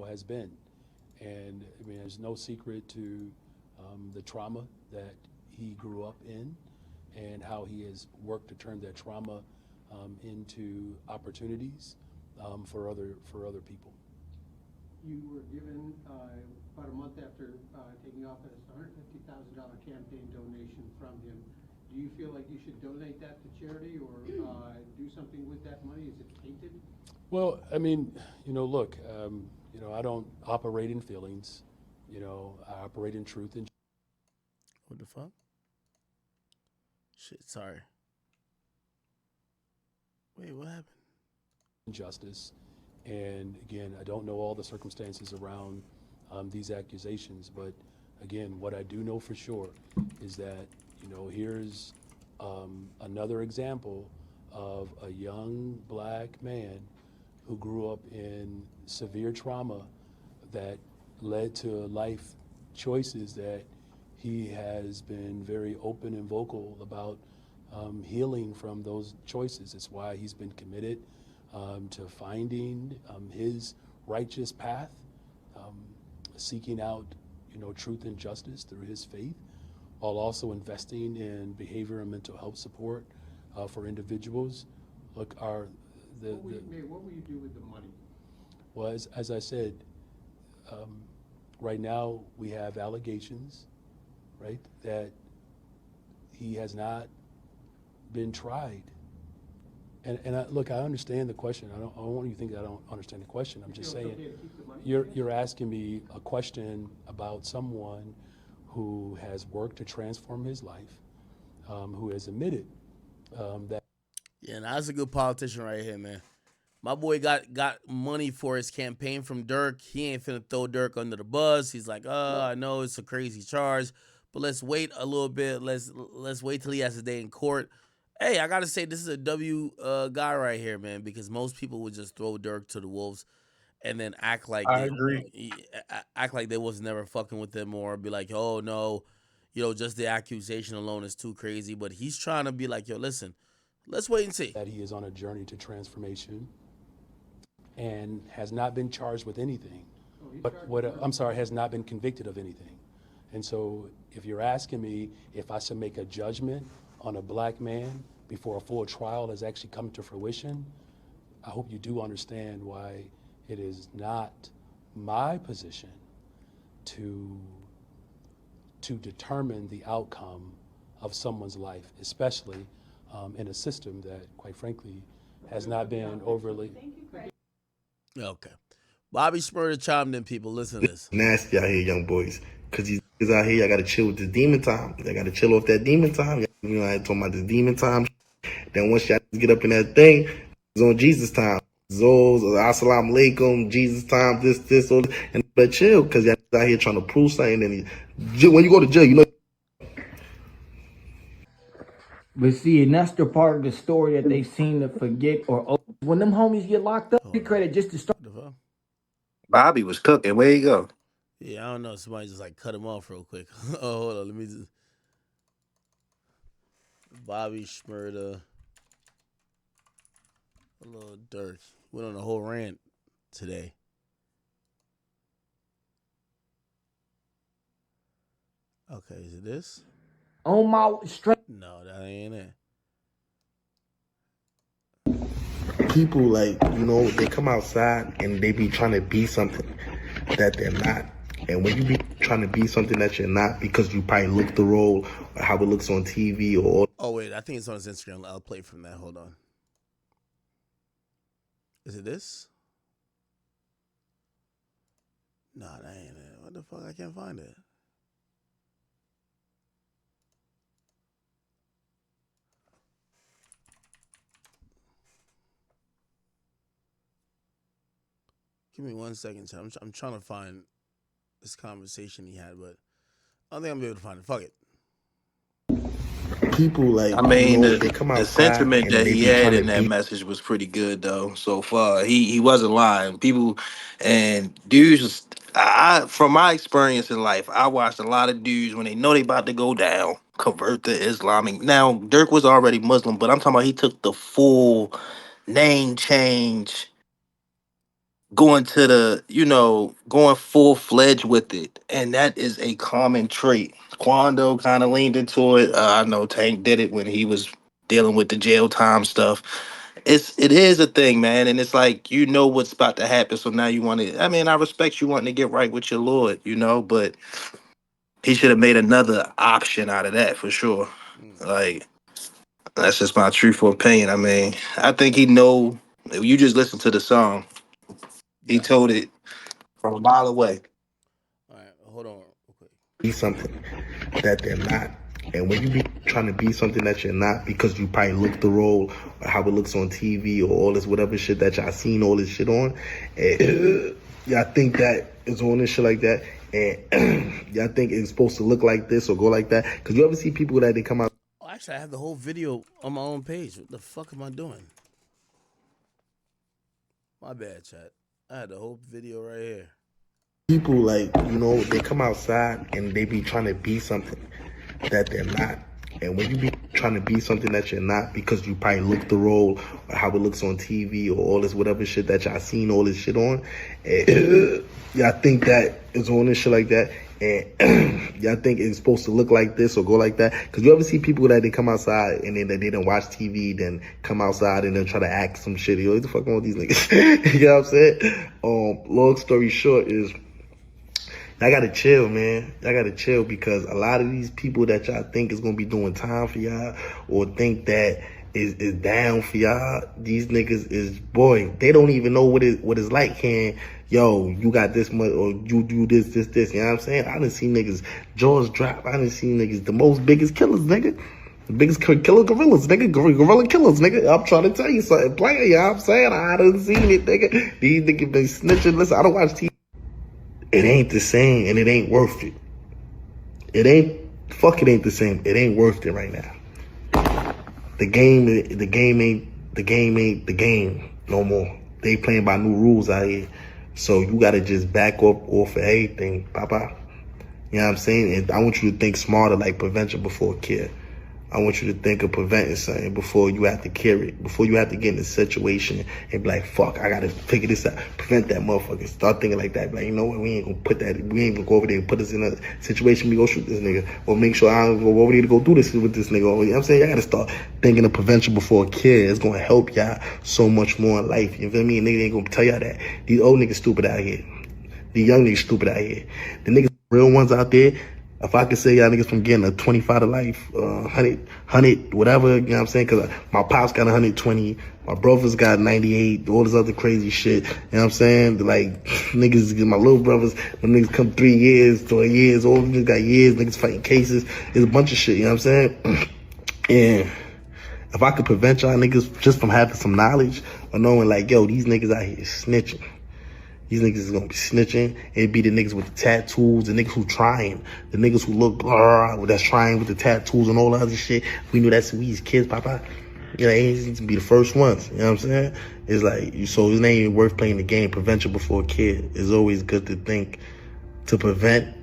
has been. And I mean, there's no secret to the trauma that he grew up in and how he has worked to turn that trauma into opportunities for other people. You were given, about a month after taking office, a $150,000 campaign donation from him. Do you feel like you should donate that to charity or do something with that money? Is it tainted? Well, I mean, look, I don't operate in feelings. I operate in truth and What the fuck? Shit, sorry. Wait, what happened? justice. And again, I don't know all the circumstances around these accusations, but again, what I do know for sure is that, here's another example of a young black man who grew up in severe trauma that led to life choices that he has been very open and vocal about healing from those choices. It's why he's been committed to finding his righteous path, seeking out, truth and justice through his faith, while also investing in behavior and mental health support for individuals. Look, What will you do with the money? Well, as I said, right now we have allegations, right, that he has not been tried. And look, I understand the question. I don't want you to think that I don't understand the question. I'm just saying, you're asking me a question about someone who has worked to transform his life, who has admitted that. Yeah, now that's a good politician right here, man. My boy got money for his campaign from Dirk. He ain't finna throw Dirk under the bus. He's like, I know it's a crazy charge, but let's wait a little bit. Let's wait till he has a day in court. Hey, I gotta say, this is a W guy right here, man, because most people would just throw Dirk to the wolves and then act like I agree. act like they was never fucking with them, or be like, oh no, just the accusation alone is too crazy. But he's trying to be like, yo, listen, let's wait and see. That he is on a journey to transformation and has not been charged with anything. Has not been convicted of anything. And so if you're asking me if I should make a judgment on a black man before a full trial has actually come to fruition, I hope you do understand why it is not my position to determine the outcome of someone's life, especially in a system that, quite frankly, has not been overly. Okay. Bobby Shmurda chimed in, people. Listen to this. Nasty out here, young boys. Because these niggas out here, I gotta chill with this demon time. I gotta chill off that demon time. I ain't talking about this demon time. Then once y'all get up in that thing, it's on Jesus time. Zos, assalamu alaikum, Jesus time, this, all this. And but chill, because y'all out here trying to prove something. And when you go to jail, But see, and that's the part of the story that they seem to forget or when them homies get locked up, get credit just to start. Bobby was cooking. Where you go? Yeah, I don't know. Somebody just cut him off real quick. Oh, hold on. Let me just. Bobby Shmurda. A little Dirk. Went on a whole rant today. Okay, is it this? On my strength. No, that ain't it. people they come outside and they be trying to be something that they're not. And when you be trying to be something that you're not because you probably look the role or how it looks on TV or. Oh wait, I think it's on his Instagram. I'll play from that. Hold on. Is it this? Nah, that ain't it. What the fuck? I can't find it. Give me 1 second, chat. I'm trying to find this conversation he had, but I don't think I'm gonna be able to find it. Fuck it. People like, I mean, they come the outside sentiment and that they he be had trying to in that be message was pretty good though. So far, he wasn't lying. People and dudes, from my experience in life, I watched a lot of dudes when they know they about to go down convert to Islamic. Now, Dirk was already Muslim, but I'm talking about he took the full name change, going to the, going full fledged with it. And that is a common trait. Quando kind of leaned into it. I know Tank did it when he was dealing with the jail time stuff. It is a thing, man. And it's like, what's about to happen. So now you want to, I mean, I respect you wanting to get right with your Lord, but he should have made another option out of that for sure. Like, that's just my truthful opinion. I mean, I think he know, if you just listen to the song, he Yeah. told it from a mile away. All right, hold on real quick. be something that they're not. And when you be trying to be something that you're not because you probably look the role or how it looks on TV or all this whatever shit that y'all seen all this shit on, and y'all think that is on this shit like that, and y'all think it's supposed to look like this or go like that. Because you ever see people that they come out. Oh, actually, I have the whole video on my own page. What the fuck am I doing? My bad, chat. I had the whole video right here. People like, they come outside and they be trying to be something that they're not. And when you be trying to be something that you're not because you probably look the role or how it looks on TV or all this whatever shit that y'all seen all this shit on, and y'all think that it's on this shit like that, and y'all think it's supposed to look like this or go like that. Because you ever see people that they come outside and then they don't watch TV, then come outside and then try to act some shit. What the fuck on with these niggas? You know what I'm saying? Long story short is, y'all gotta chill, man. Y'all gotta chill because a lot of these people that y'all think is gonna be doing time for y'all or think that is down for y'all, these niggas is, boy, they don't even know what it's like. You got this much or you do this, you know what I'm saying? I done seen niggas jaws drop. I done seen niggas, the most biggest killers, nigga. The biggest killer gorillas, nigga. Gorilla killers, nigga. I'm trying to tell you something. Player, you know what I'm saying? I done seen it, nigga. These niggas been snitching. Listen, I don't watch TV. It ain't the same and it ain't worth it. It ain't the same. It ain't worth it right now. The game ain't the game no more. They playing by new rules out here. So you gotta just back up off of everything, papa. You know what I'm saying? And I want you to think smarter, like prevention before care. I want you to think of preventing something before you have to carry it, before you have to get in a situation and be like, fuck, I gotta figure this out. Prevent that motherfucker. Start thinking like that. Like, you know what? We ain't gonna go over there and put us in a situation we go shoot this nigga. Or make sure I don't go over there to go do this with this nigga. You know what I'm saying? Y'all gotta start thinking of prevention before care. It's gonna help y'all so much more in life. You feel me? Niggas ain't gonna tell y'all that. These old niggas stupid out here. These young niggas stupid out here. The niggas real ones out there, if I could say y'all niggas from getting a 25 to life, 100, whatever, you know what I'm saying? Cause my pops got 120, my brothers got 98, all this other crazy shit, you know what I'm saying? Like, niggas, my little brothers, when niggas come 3 years, 4 years, all niggas got years, niggas fighting cases, it's a bunch of shit, you know what I'm saying? And if I could prevent y'all niggas just from having some knowledge or knowing like, yo, these niggas out here snitching. These niggas is gonna be snitching. It'd be the niggas with the tattoos, the niggas who trying, the niggas who look that's trying with the tattoos and all the other shit. We knew that's we as kids, papa. You know, it needs to be the first ones. You know what I'm saying? It's like, so it ain't even worth playing the game. Prevention before kid. It's always good to think to prevent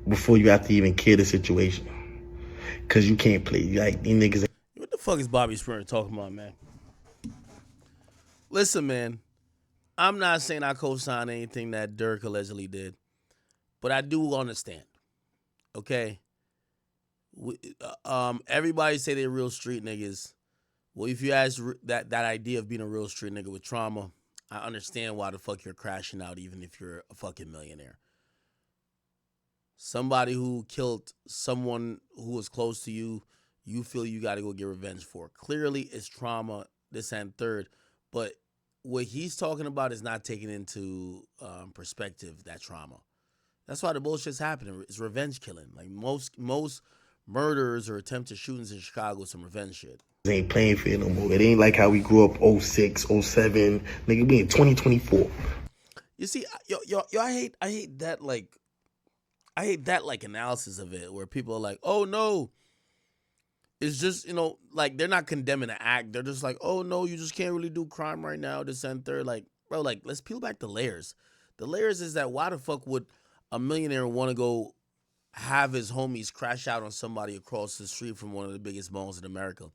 before you have to even kill the situation. Cause you can't play like these niggas. What the fuck is Bobby Sprint talking about, man? Listen, man. I'm not saying I co-sign anything that Dirk allegedly did, but I do understand. Okay, everybody say they're real street niggas. Well, if you ask that idea of being a real street nigga with trauma, I understand why the fuck you're crashing out, even if you're a fucking millionaire. somebody who killed someone who was close to you, you feel you got to go get revenge for. Clearly, it's trauma, this and third. But what he's talking about is not taking into perspective that trauma. That's why the bullshit's happening. It's revenge killing. Like most murders or attempted shootings in Chicago, some revenge shit. It ain't playing fair no more. It ain't like how we grew up 06, 07. Nigga, we in 2024. You see, yo, I hate that like analysis of it where people are like, oh no, it's just, like they're not condemning the act. They're just like, oh no, you just can't really do crime right now, this and third. Like, bro, like let's peel back the layers. The layers is that why the fuck would a millionaire want to go have his homies crash out on somebody across the street from one of the biggest malls in America?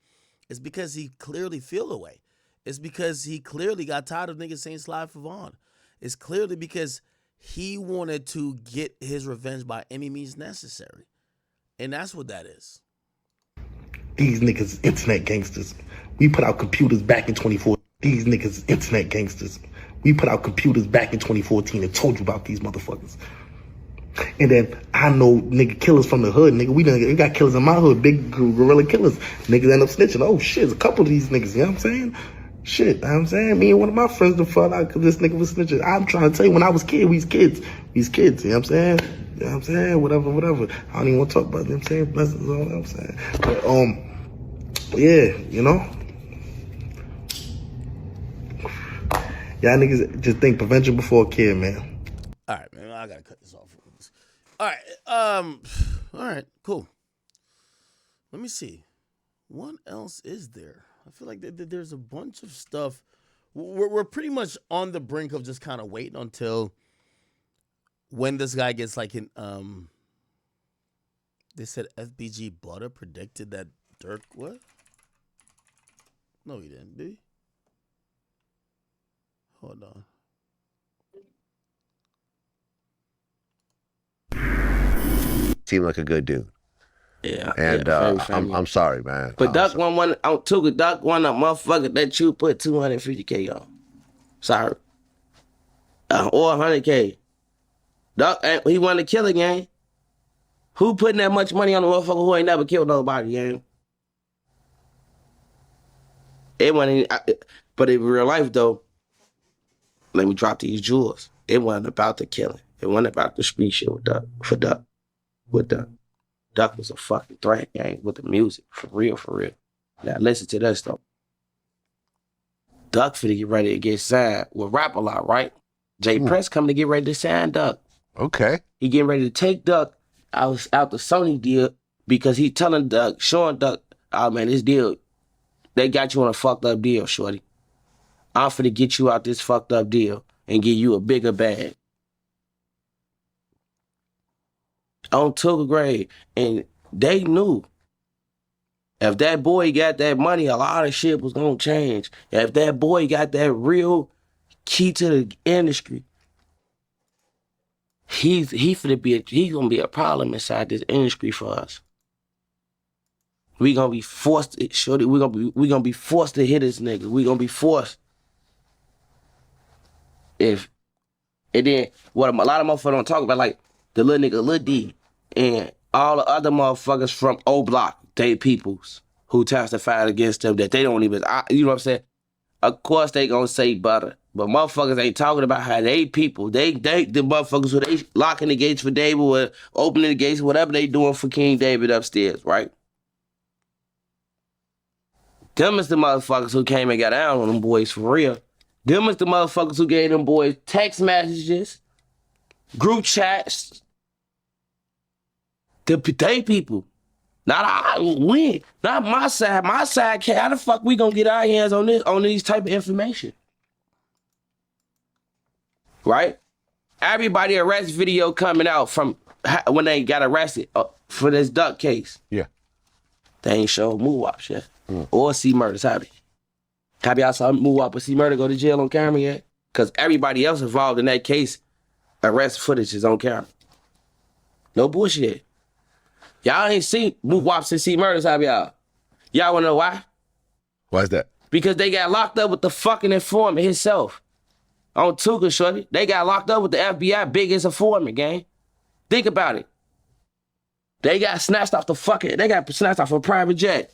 It's because he clearly feel away. It's because he clearly got tired of niggas saying slide for Vaughn. It's clearly because he wanted to get his revenge by any means necessary. And that's what that is. These niggas internet gangsters. We put out computers back in 2014. These niggas internet gangsters. We put out computers back in 2014 and told you about these motherfuckers. And then I know nigga killers from the hood, nigga. We got killers in my hood, big gorilla killers. Niggas end up snitching. Oh shit, there's a couple of these niggas, you know what I'm saying? Shit, you know what I'm saying? Me and one of my friends done fought out because this nigga was snitching. I'm trying to tell you, when I was kid, we was kids. We was kids, you know what I'm saying? You know what I'm saying? Whatever. I don't even want to talk about it, you know what I'm saying? Blessings, all that I'm saying. But, yeah, you know? Y'all niggas just think prevention before care, man. All right, man, I gotta cut this off. All right, cool. Let me see. What else is there? I feel like there's a bunch of stuff. We're pretty much on the brink of just kind of waiting until when this guy gets like in. They said FBG Butter predicted that Dirk what? No, he didn't. Did he? Hold on. Seemed like a good dude. Yeah. And I'm sorry, man. But Duck one on two. Duck one a motherfucker that you put $250K on. Sorry. Or $100K. Duck, he wanted to kill a gang. Who putting that much money on a motherfucker who ain't never killed nobody, gang? It wasn't. But in real life though, let me drop these jewels. It wasn't about the killing. It wasn't about the street shit with Duck. With Duck. Duck was a fucking threat, gang, with the music. For real. Now listen to this though. Duck finna get ready to get signed with Rap A Lot, right? Jay Prince coming to get ready to sign Duck. Okay. He getting ready to take Duck out the Sony deal because he telling Duck, showing Duck, oh man, this deal, they got you on a fucked up deal, shorty. I'm finna get you out this fucked up deal and give you a bigger bag. On Tooka grade, and they knew if that boy got that money, a lot of shit was gonna change. If that boy got that real key to the industry, he's gonna be a problem inside this industry for us. We gonna be forced, shorty. We gonna be forced to hit this nigga. We gonna be forced. And then what a lot of motherfuckers don't talk about, like the little nigga Lil D and all the other motherfuckers from O Block, they peoples who testified against them that they don't even, you know what I'm saying? Of course they gonna say butter, but motherfuckers ain't talking about how they people, the motherfuckers who they locking the gates for David or opening the gates, whatever they doing for King David upstairs, right? Them is the motherfuckers who came and got down on them boys for real. Them is the motherfuckers who gave them boys text messages, group chats. They people. Not my side. My side, how the fuck we gonna get our hands on these type of information? Right? Everybody arrest video coming out from when they got arrested for this Duck case. Yeah. They ain't showed Moowop yet. Or C Murder's hobby. Have y'all saw Moowop or C Murder go to jail on camera yet? Because everybody else involved in that case, arrest footage is on camera. No bullshit. Y'all ain't seen Moowop and C Murders, have y'all? Y'all wanna know why? Why is that? Because they got locked up with the fucking informant himself. On Tooka, shorty. They got locked up with the FBI biggest informant, gang. Think about it. They got snatched off a private jet.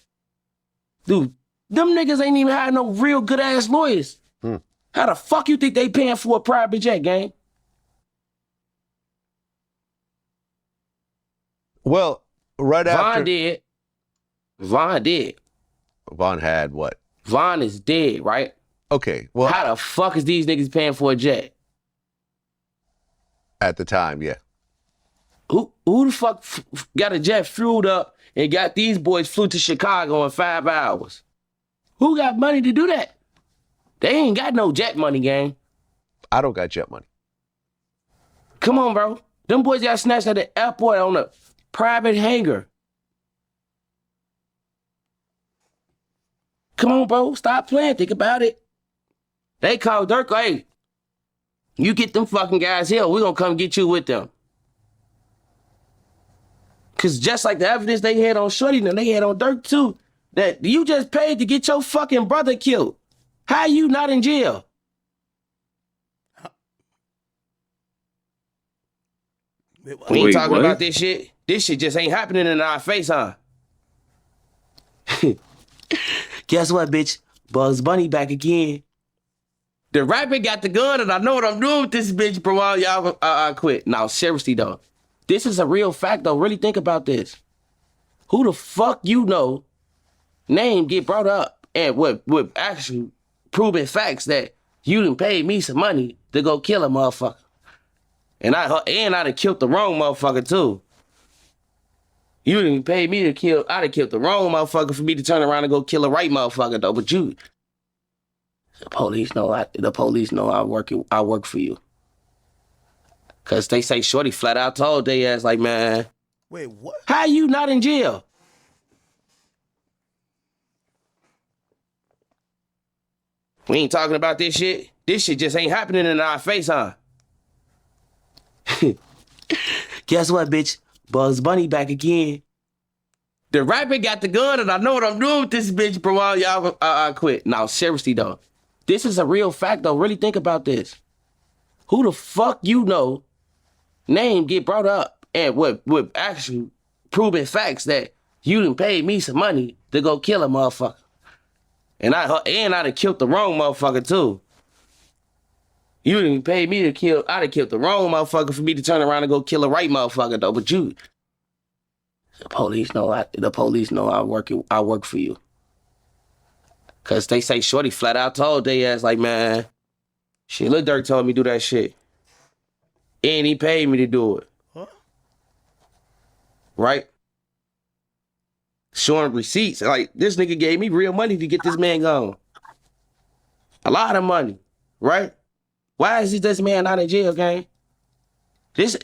Dude, them niggas ain't even had no real good ass lawyers. How the fuck you think they paying for a private jet, gang? Well, right after Von did. Von had what? Von is dead, right? Okay. Well, how the fuck is these niggas paying for a jet? At the time, yeah. Who the fuck got a jet fueled up and got these boys flew to Chicago in 5 hours? Who got money to do that? They ain't got no jet money, gang. I don't got jet money. Come on, bro. Them boys got snatched at the airport on a private hangar. Come on, bro. Stop playing. Think about it. They called Dirk, hey, you get them fucking guys here, we gonna come get you with them. Cause just like the evidence they had on Shorty, and they had on Dirk too, that you just paid to get your fucking brother killed. How you not in jail? We ain't talking about this shit. This shit just ain't happening in our face, huh? Guess what, bitch? Bugs Bunny back again. The rapper got the gun, and I know what I'm doing with this bitch, bro. Y'all quit. Now, seriously, though. This is a real fact, though. Really think about this. Who the fuck you know name get brought up and with actually proven facts that you done paid me some money to go kill a motherfucker. And I done killed the wrong motherfucker, too. You didn't pay me to kill. I done killed the wrong motherfucker for me to turn around and go kill a right motherfucker, though. But you, the police know I work for you. Cause they say Shorty flat out told they ass like, man. Wait, what? How you not in jail? We ain't talking about this shit. This shit just ain't happening in our face, huh? Guess what, bitch? Bugs Bunny back again. The rapper got the gun, and I know what I'm doing with this bitch, bro. Y'all quit. Now, seriously, though. This is a real fact, though. Really think about this. Who the fuck you know name get brought up and with actually proven facts that you done paid me some money to go kill a motherfucker. And I done killed the wrong motherfucker, too. You didn't pay me to kill. I done killed the wrong motherfucker for me to turn around and go kill a right motherfucker, though. But you, the police know I work for you. Cause they say Shorty flat out told they ass like, man, shit, Lil Durk told me do that shit. And he paid me to do it. Huh? Right? Showing receipts. Like, this nigga gave me real money to get this man gone. A lot of money. Right? Why is this man not in jail, gang? This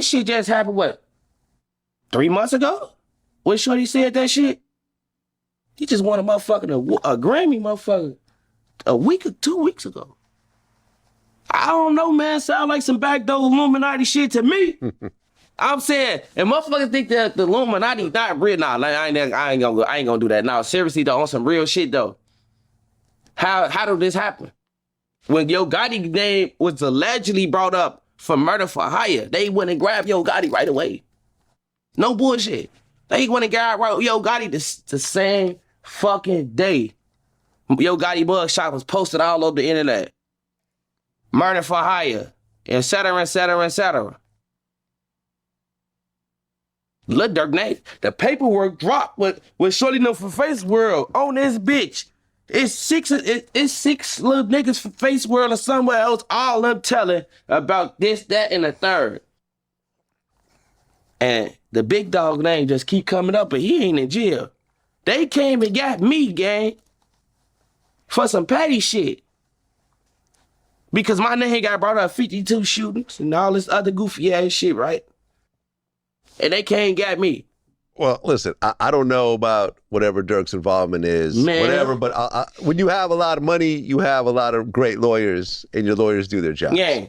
shit just happened, what? 3 months ago? When Shorty said that shit? He just won a Grammy, motherfucker, a week or 2 weeks ago. I don't know, man. Sound like some backdoor Illuminati shit to me. I'm saying, and motherfuckers think that the Illuminati not real. Nah, I ain't gonna do that. Now, seriously though, on some real shit though. How did this happen? When Yo Gotti name was allegedly brought up for murder for hire, they went and grabbed Yo Gotti right away. No bullshit. They went and grabbed Yo Gotti the same fucking day. Yo Gotti mugshot was posted all over the internet. Murder for hire, et cetera, et cetera, et cetera. Lil Durk name, the paperwork dropped with Shorty No for Face World on this bitch. It's six little niggas from Face World or somewhere else, all them telling about this, that, and the third. And the big dog name just keep coming up, but he ain't in jail. They came and got me, gang, for some petty shit. Because my name got brought up 52 shootings and all this other goofy ass shit, right? And they came and got me. Well, listen, I don't know about whatever Dirk's involvement is, whatever, but when you have a lot of money, you have a lot of great lawyers, and your lawyers do their job. Yeah.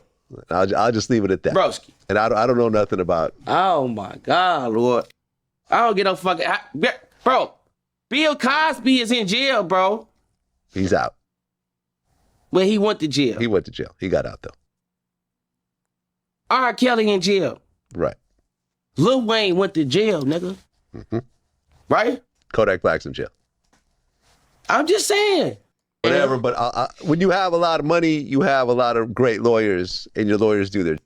I'll just leave it at that. Broski. And I don't know nothing about. Oh my God, Lord. I don't get no fucking. Bro, Bill Cosby is in jail, bro. He's out. Well, he went to jail. He went to jail. He got out, though. R. Kelly in jail. Right. Lil Wayne went to jail, nigga. Mm-hmm. Right? Kodak Black's in jail. I'm just saying. Whatever, but when you have a lot of money, you have a lot of great lawyers, and your lawyers do their.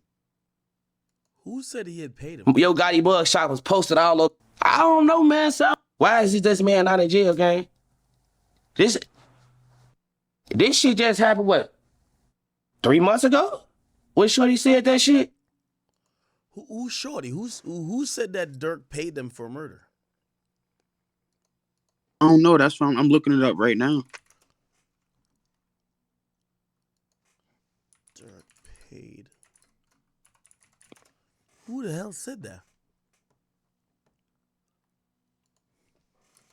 Who said he had paid him? Yo Gotti mugshot was posted all over. I don't know, man. So why is this man not in jail, gang? This shit just happened, what, 3 months ago? When Shorty said that shit? Who's Shorty? Who said that Dirk paid them for murder? I don't know. That's why I'm looking it up right now. Dirk paid. Who the hell said that?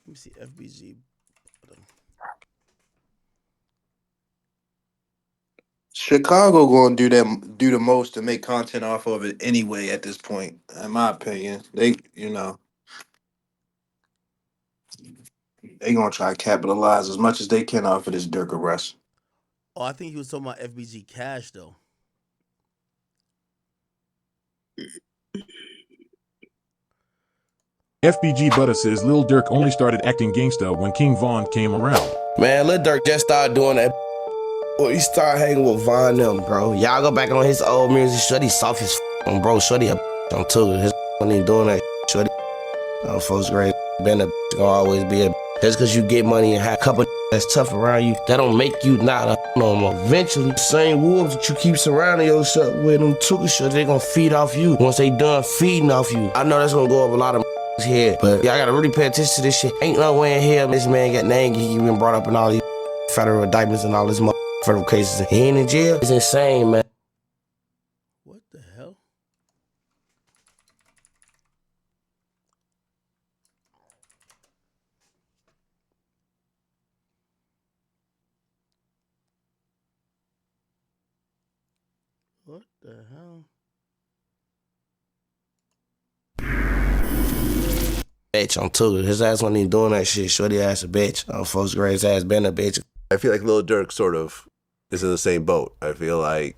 Let me see. FBG. Chicago gonna do the most to make content off of it anyway at this point, in my opinion. They gonna try to capitalize as much as they can off of this Dirk arrest. Oh, I think he was talking about FBG Cash though. FBG Butter says Lil Durk only started acting gangsta when King Von came around. Man, Lil Durk just started doing that. Well, he started hanging with Von them, bro. Y'all go back on his old music. Shorty soft as on, bro. Shorty a on too. His when he doing that. Shorty, folks great. Been a gonna always be a. Just because you get money and have a couple that's tough around you, that don't make you not a no more. Eventually, the same wolves that you keep surrounding yourself with, them tuka shit, they gonna feed off you. Once they done feeding off you, I know that's gonna go up a lot of here, but y'all gotta really pay attention to this shit. Ain't no way in here this man got named. He been brought up in all these federal indictments and all this federal cases. He ain't in jail. It's insane, man. What the hell? What the hell? Bitch, I'm too. His ass wasn't even doing that shit. Shorty ass a bitch. Folks great, his ass been a bitch. I feel like Lil Durk sort of is in the same boat. I feel like.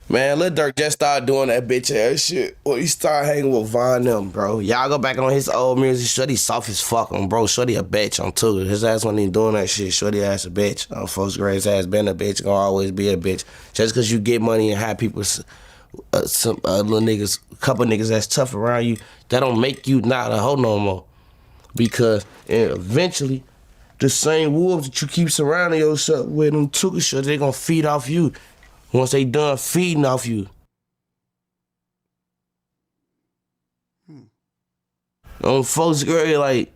Man, Lil Durk just started doing that bitch ass shit. Well, he started hanging with Von them, bro. Y'all go back on his old music. Shorty soft as fuck on, bro. Shorty a bitch on too. His ass wasn't even doing that shit. Shorty ass a bitch. Folks great, his ass been a bitch. Gonna always be a bitch. Just because you get money and have people, some little niggas, couple niggas that's tough around you, that don't make you not a hoe no more. Because eventually, the same wolves that you keep surrounding yourself with, them tuka shit, they gonna feed off you. Once they done feeding off you. Folks, girl, like,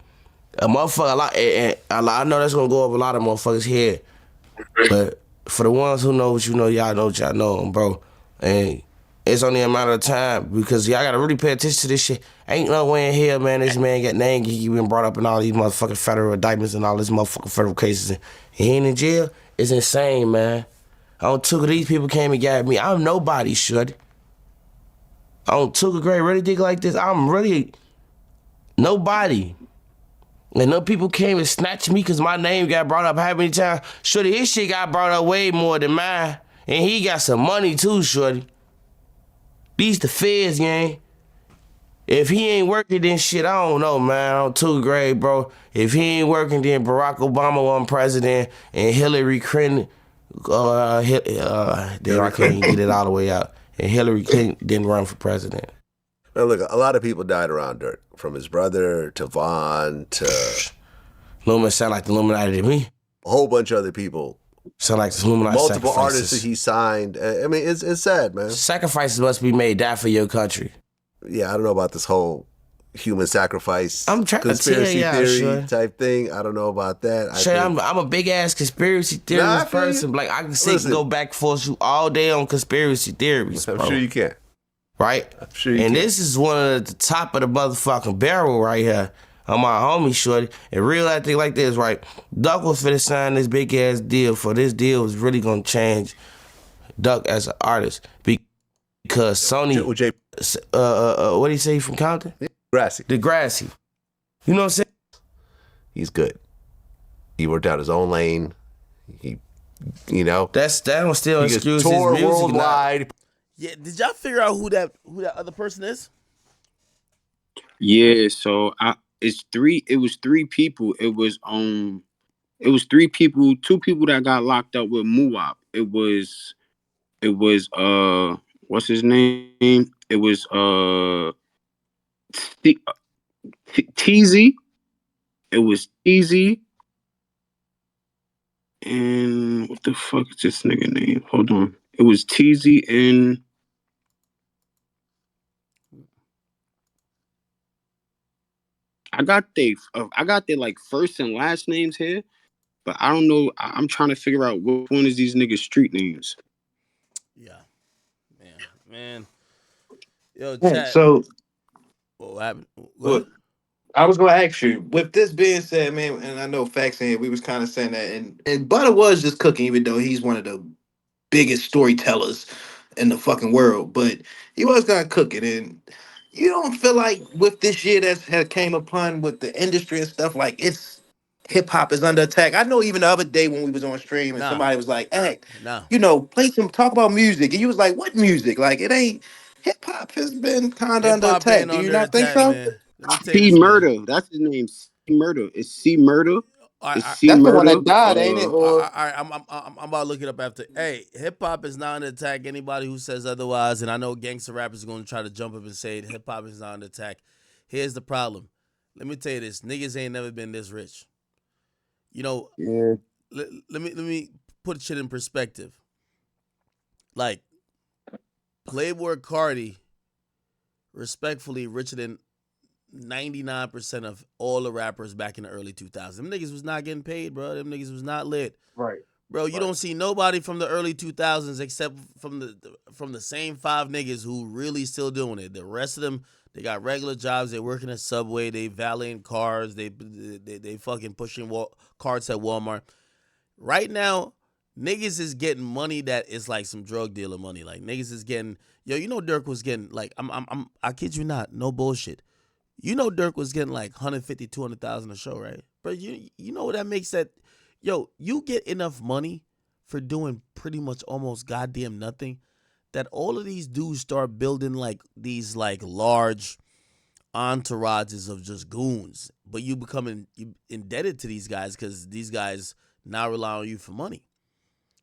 a motherfucker, I know that's gonna go up a lot of motherfuckers here. But for the ones who know what you know, y'all know what y'all know, bro. And it's only a matter of time because y'all gotta really pay attention to this shit. Ain't no way in here, man, this man got named. He been brought up in all these motherfucking federal indictments and all these motherfucking federal cases. And he ain't in jail. It's insane, man. I don't took these people came and got me. I'm nobody, shorty. I don't took a great really dig like this. I'm really nobody. And no people came and snatched me because my name got brought up how many times? Shorty, his shit got brought up way more than mine. And he got some money too, shorty. These the feds, gang. If he ain't working, then shit, I don't know, man. I'm too great, bro. If he ain't working, then Barack Obama wasn't president and Hillary Clinton, then I can't get it all the way out. And Hillary Clinton didn't run for president. Now look, a lot of people died around Dirk, from his brother to Von to. Illuminati sound like the Illuminati to me. A whole bunch of other people. Sound like the Illuminati. Multiple artists that he signed. I mean, it's sad, man. Sacrifices must be made. Die for your country. Yeah, I don't know about this whole human sacrifice. I'm trying conspiracy to tell theory sure. type thing. I don't know about that. Sure, I'm a big ass conspiracy theorist person. Like I can sit and go back and forth you all day on conspiracy theories. I'm bro. sure you can. Right? I'm sure you and can. This is one of the top of the motherfucking barrel right here. On my homie shorty. And real life thing like this, right? Duck was finna sign this big ass deal. For this deal was really gonna change Duck as an artist. Because Sony what did he say from Compton? Degrassi. You know what I'm saying? He's good. He worked out his own lane. He, you know. That don't still excuse his tour music worldwide. Yeah, did y'all figure out who that other person is? Yeah, so it was three people. It was three people, two people that got locked up with Muwap. It was what's his name? It was Teasy. It was Teasy. And what the fuck is this nigga name? Hold on. It was Teasy and I got their like first and last names here, but I don't know. I'm trying to figure out which one is these niggas' street names. Yeah, man. Yo, Yeah, chat. so What happened? Go ahead. what I was gonna ask you, with this being said, man, and I know facts in here, we was kind of saying that, and Butter was just cooking, even though he's one of the biggest storytellers in the fucking world, but he was kind of cooking. And you don't feel like with this year that's had came upon with the industry and stuff, like it's hip hop is under attack. I know even the other day when we was on stream and Nah, somebody was like, hey, nah. play some talk about music. And you was like, what music? Like it ain't hip hop has been kind of Hip under hop attack. ain't Do you under not think attack, so? man. Let me tell you C this, man. Murder. That's his name. C Murder. It's C Murder. It's I, C That's the one Murder. that died, ain't it? Or I'm about to look it up after. Hey, hip hop is not under attack. Anybody who says otherwise, and I know gangster rappers are going to try to jump up and say hip hop is not under attack. Here's the problem. Let me tell you this: niggas ain't never been this rich. You know, Yeah. let me put shit in perspective. Like Playboy Cardi, respectfully, richer than 99% of all the rappers back in the early 2000s. Them niggas was not getting paid, bro. Them niggas was not lit. right, Bro, you right. don't see nobody from the early 2000s except from the same five niggas who really still doing it. The rest of them, they got regular jobs. They working at Subway. They valeting cars. They fucking pushing carts at Walmart. Right now, niggas is getting money that is like some drug dealer money. Like niggas is getting, Dirk was getting like I kid you not, no bullshit. Dirk was getting like 150, 200,000 a show, right? But you know what that makes that, you get enough money for doing pretty much almost goddamn nothing that all of these dudes start building like these like large entourages of just goons. But you becoming indebted to these guys because these guys now rely on you for money.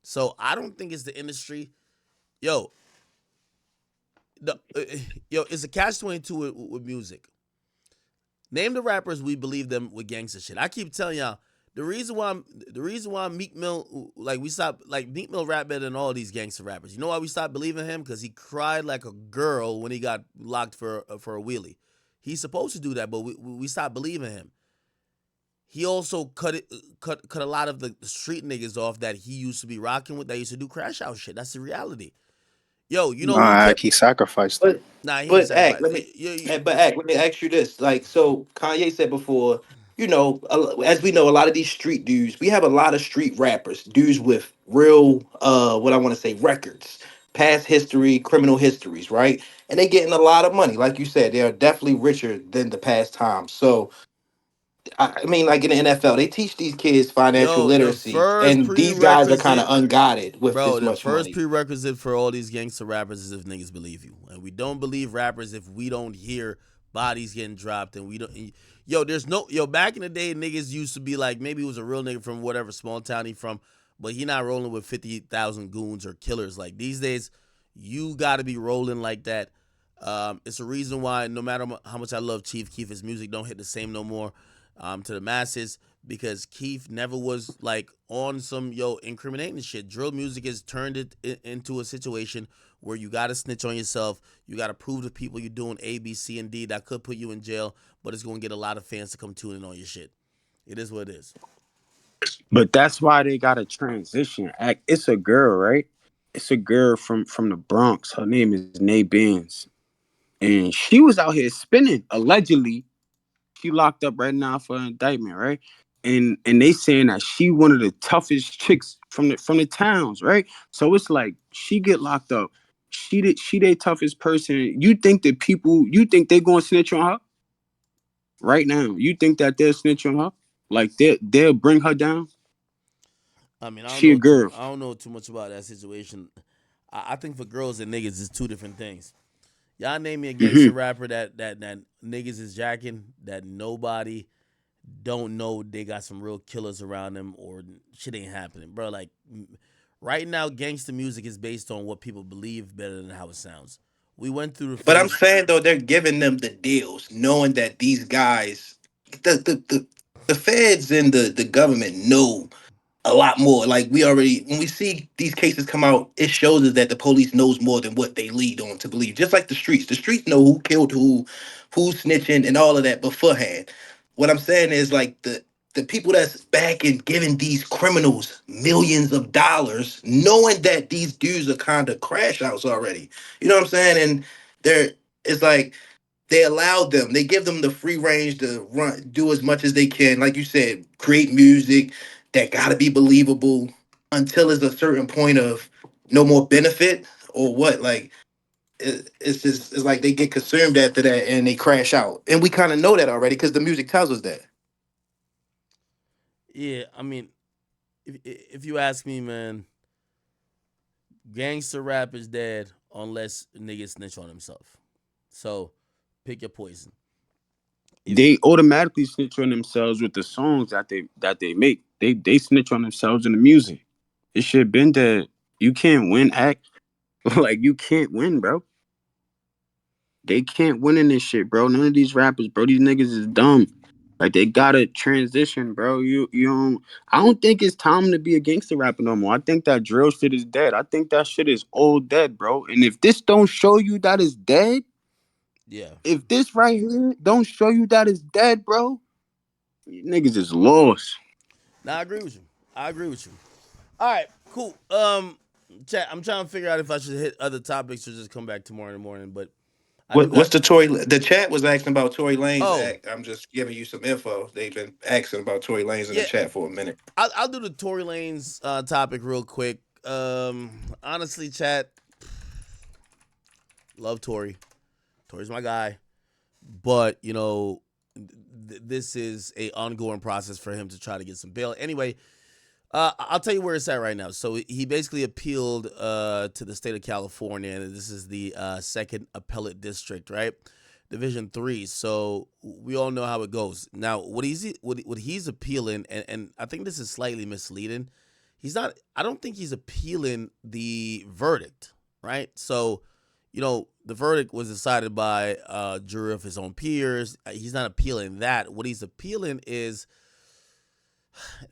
So I don't think it's the industry. Yo, it's a catch 22 with music. Name the rappers we believe them with gangster shit. I keep telling y'all the reason why Meek Mill Meek Mill rap better than all these gangster rappers. You know why we stopped believing him? Because he cried like a girl when he got locked for a wheelie. He's supposed to do that, but we stopped believing him. He also cut a lot of the street niggas off that he used to be rocking with that used to do crash out shit. That's the reality. Yo, you know who Nah, kept? he sacrificed them. But Nah, he ain't but act. sacrifice. Let me. But act. Let me ask you this. Like, so Kanye said before. As we know, a lot of these street dudes. We have a lot of street rappers, dudes with real, what I want to say, records, past history, criminal histories, right? And they getting a lot of money. Like you said, they are definitely richer than the past times. So I mean, like in the NFL, they teach these kids financial Yo, the literacy, first and these guys are kind of prerequisite, unguided with bro, this the much first money. prerequisite for all these gangster rappers is if niggas believe you. And we don't believe rappers if we don't hear bodies getting dropped and we don't. Back in the day, niggas used to be like, maybe it was a real nigga from whatever small town he from, but he not rolling with 50,000 goons or killers. Like these days, you got to be rolling like that. It's a reason why no matter how much I love Chief Keef, his music don't hit the same no more to the masses because Keith never was like on some incriminating shit. Drill music has turned it into a situation where you got to snitch on yourself. You got to prove to people you're doing A, B, C, and D that could put you in jail, but it's going to get a lot of fans to come tune in on your shit. It is what it is. But that's why they got a transition act. It's a girl, right? It's a girl from the Bronx. Her name is Nay Benz. And she was out here spinning. Allegedly, she locked up right now for an indictment, right? And they saying that she one of the toughest chicks from the towns, right? So it's like she get locked up. She the toughest person. You think they gonna snitch on her right now? You think that they'll snitch on her? Like they'll bring her down? I mean, She a girl. I don't know too much about that situation. I think for girls and niggas, it's two different things. Y'all name me a gangster rapper that niggas is jacking that nobody don't know they got some real killers around them or shit ain't happening, bro. Like right now, gangster music is based on what people believe better than how it sounds. We went through the But I'm phase. saying though, they're giving them the deals, knowing that these guys, the feds and the government know a lot more. Like we already, when we see these cases come out, it shows us that the police knows more than what they lead on to believe. Just like the streets, know who killed who, who's snitching, and all of that beforehand. What I'm saying is like the people that's back and giving these criminals millions of dollars, knowing that these dudes are kind of crash outs already. You know what I'm saying? And they're it's like they allow them, they give them the free range to run, do as much as they can. Like you said, create music that got to be believable until it's a certain point of no more benefit or what. Like it's just it's like they get consumed after that and they crash out, and we kind of know that already because the music tells us that. Yeah, I mean, if you ask me, man, gangster rap is dead unless niggas snitch on himself. So pick your poison. If They automatically snitch on themselves with the songs that they make. They snitch on themselves in the music. It should been that you can't win act like you can't win, bro. They can't win in this shit, bro. None of these rappers, bro. These niggas is dumb. Like they gotta transition, bro. You don't. I don't think it's time to be a gangster rapper no more. I think that drill shit is dead. I think that shit is old dead, bro. And if this don't show you that it's dead, yeah, if this right here don't show you that it's dead, bro, you niggas is lost. now I agree with you. I agree with you. All right, cool. Chat. I'm trying to figure out if I should hit other topics or just come back tomorrow in the morning. But I do What's got. the Tory? The chat was asking about Tory Lanez Oh, act. I'm just giving you some info. They've been asking about Tory Lanez in the yeah. chat for a minute. I'll do the Tory Lanez topic real quick. Honestly, chat. Love Tory. Tory's my guy. But this is a ongoing process for him to try to get some bail. Anyway, I'll tell you where it's at right now. So he basically appealed to the state of California, and this is the second appellate district, right? Division 3. So we all know how it goes. Now, what he's appealing, and I think this is slightly misleading. He's not. I don't think he's appealing the verdict, right? So, the verdict was decided by a jury of his own peers. He's not appealing that. What he's appealing is,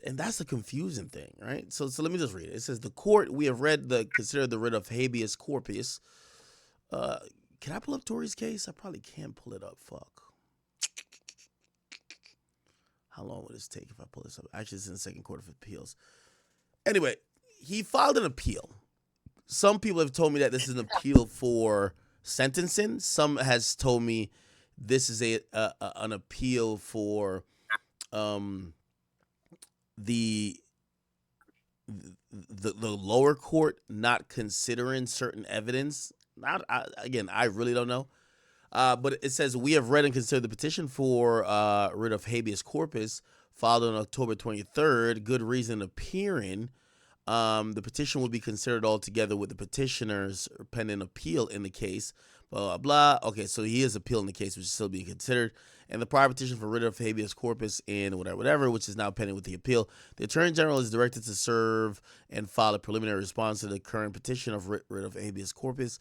and that's the confusing thing, right? So let me just read it. It says the court we have considered the writ of habeas corpus. Can I pull up Tory's case? I probably can't pull it up. Fuck. How long would this take if I pull this up? Actually, it's in the Second Court of Appeals. Anyway, he filed an appeal. Some people have told me that this is an appeal for sentencing. Some has told me this is an appeal for the lower court not considering certain evidence. I really don't know. But it says we have read and considered the petition for writ of habeas corpus filed on October 23rd. Good reason appearing. The petition will be considered all together with the petitioner's pending appeal in the case. Blah, blah, blah. Okay, so he is appealing the case, which is still being considered. And the prior petition for writ of habeas corpus and whatever, which is now pending with the appeal. The Attorney General is directed to serve and file a preliminary response to the current petition of writ of habeas corpus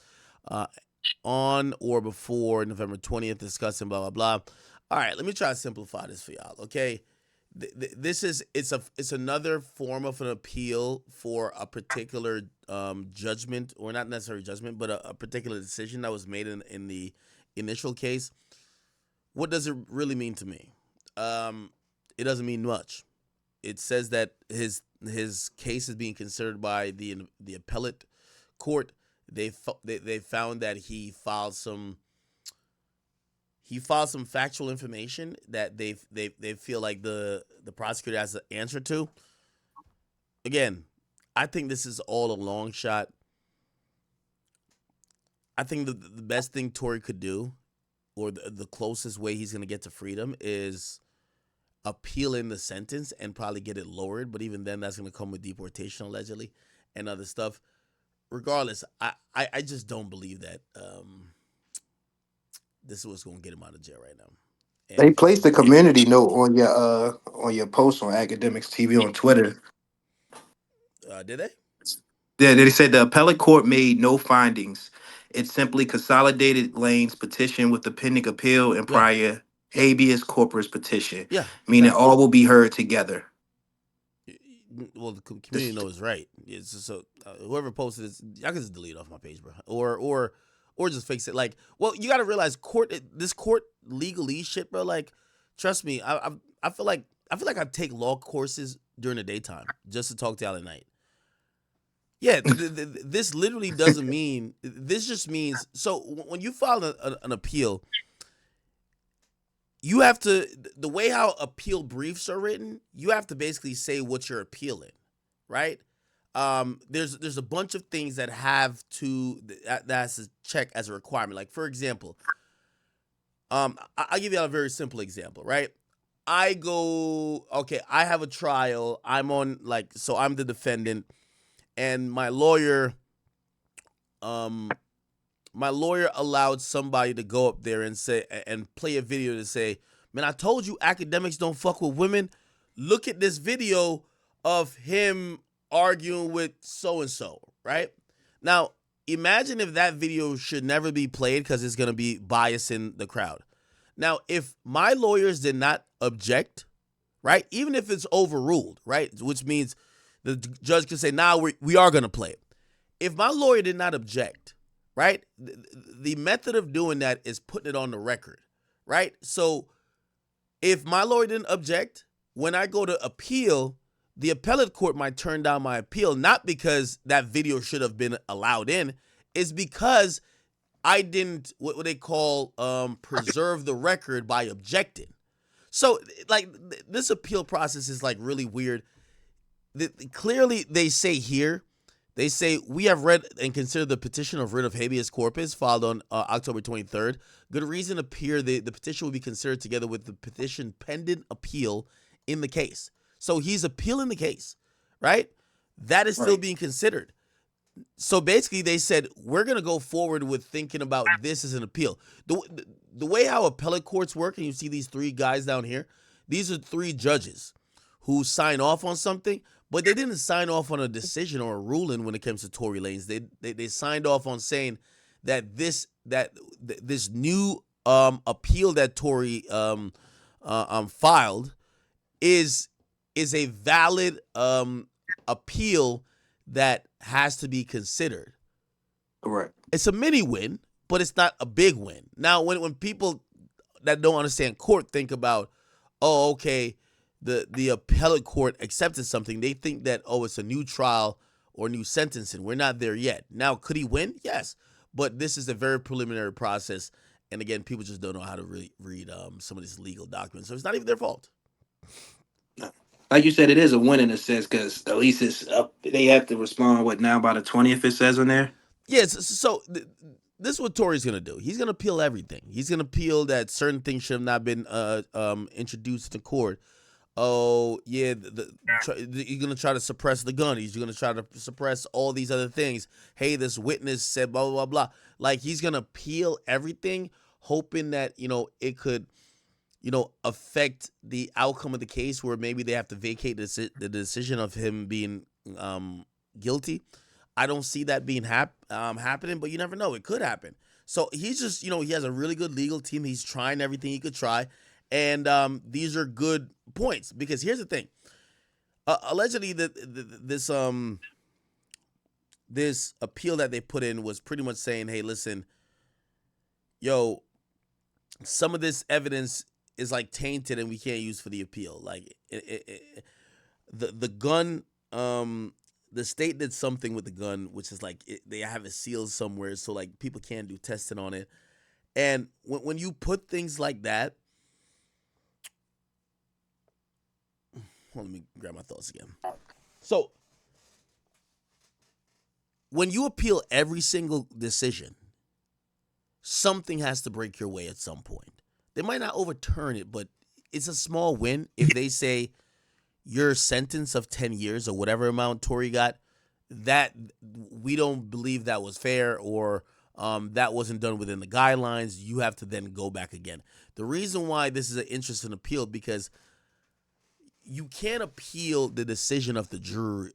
on or before November 20th, discussing blah, blah, blah. All right, let me try to simplify this for y'all, okay? This is it's another form of an appeal for a particular judgment, or not necessarily judgment, but a particular decision that was made in the initial case. What does it really mean to me? It doesn't mean much. It says that his case is being considered by the appellate court. They found that he filed some factual information that they feel like the prosecutor has an answer to. Again, I think this is all a long shot. I think the best thing Tory could do, or the closest way he's going to get to freedom, is appealing the sentence and probably get it lowered. But even then, that's going to come with deportation allegedly and other stuff. Regardless, I just don't believe that this is what's gonna get him out of jail right now. They And placed a community note on your post on Academics TV on Twitter. did they? Yeah, they said the appellate court made no findings. It simply consolidated Lane's petition with the pending appeal and Yeah, prior habeas corpus petition, yeah, meaning exactly. all will be heard together. Well, the community This, knows right. It's just, so whoever posted this, I can just delete it off my page, bro, or just fix it. Like, well, you got to realize this court legalese shit, bro. Like, trust me, I feel like I take law courses during the daytime just to talk to y'all at night. Yeah, this literally doesn't mean. This just means so when you file an appeal, you have to, the way how appeal briefs are written, you have to basically say what you're appealing, right? There's a bunch of things that have to that has to check as a requirement. Like, for example, I'll give you a very simple example, right? I have a trial. I'm the defendant, and my lawyer allowed somebody to go up there and say and play a video to say, man, I told you academics don't fuck with women. Look at this video of him arguing with so and so, right? Now, imagine if that video should never be played because it's going to be biasing the crowd. Now, if my lawyers did not object, right, even if it's overruled, right, which means the judge can say, nah, we are going to play it. If my lawyer did not object, right, the method of doing that is putting it on the record, right? So if my lawyer didn't object, when I go to appeal, the appellate court might turn down my appeal, not because that video should have been allowed in, it's because I didn't, what they call, preserve the record by objecting. So, like, this appeal process is, like, really weird. Clearly, they say here, they say, we have read and considered the petition of writ of habeas corpus filed on October 23rd. Good reason appear the petition will be considered together with the petition pending appeal in the case. So he's appealing the case, right? That is still being considered. So basically they said, we're going to go forward with thinking about this as an appeal. The way how appellate courts work, and you see these three guys down here, these are three judges who sign off on something, but they didn't sign off on a decision or a ruling when it comes to Tory Lanez. They signed off on saying that this new appeal that Tory filed is a valid appeal that has to be considered. Correct. It's a mini win, but it's not a big win. Now, when people that don't understand court think about, oh, okay, the appellate court accepted something, they think that, oh, it's a new trial or new sentencing. We're not there yet. Now, could he win? Yes. But this is a very preliminary process. And again, people just don't know how to read some of these legal documents. So it's not even their fault. Like you said, it is a win in a sense because at least it's up. They have to respond now by the 20th. It says on there. Yes. So this is what Tory's gonna do. He's gonna appeal everything. He's gonna appeal that certain things should have not been introduced to court. Oh yeah, you're gonna try to suppress the gun. He's gonna try to suppress all these other things. Hey, this witness said blah blah blah blah. Like, he's gonna appeal everything, hoping that it could affect the outcome of the case, where maybe they have to vacate the decision of him being guilty. I don't see that being happening, but you never know. It could happen. So he's just, he has a really good legal team. He's trying everything he could try. And these are good points, because here's the thing. Allegedly, this appeal that they put in was pretty much saying, hey, listen, yo, some of this evidence is like tainted and we can't use for the appeal. Like the gun, the state did something with the gun, which is like they have it sealed somewhere, so like people can't do testing on it. And when you put things like that, let me grab my thoughts again. So when you appeal every single decision, something has to break your way at some point. They might not overturn it, but it's a small win if they say your sentence of 10 years or whatever amount Tory got, that we don't believe that was fair, or that wasn't done within the guidelines, you have to then go back again. The reason why this is an interesting appeal, because you can't appeal the decision of the jury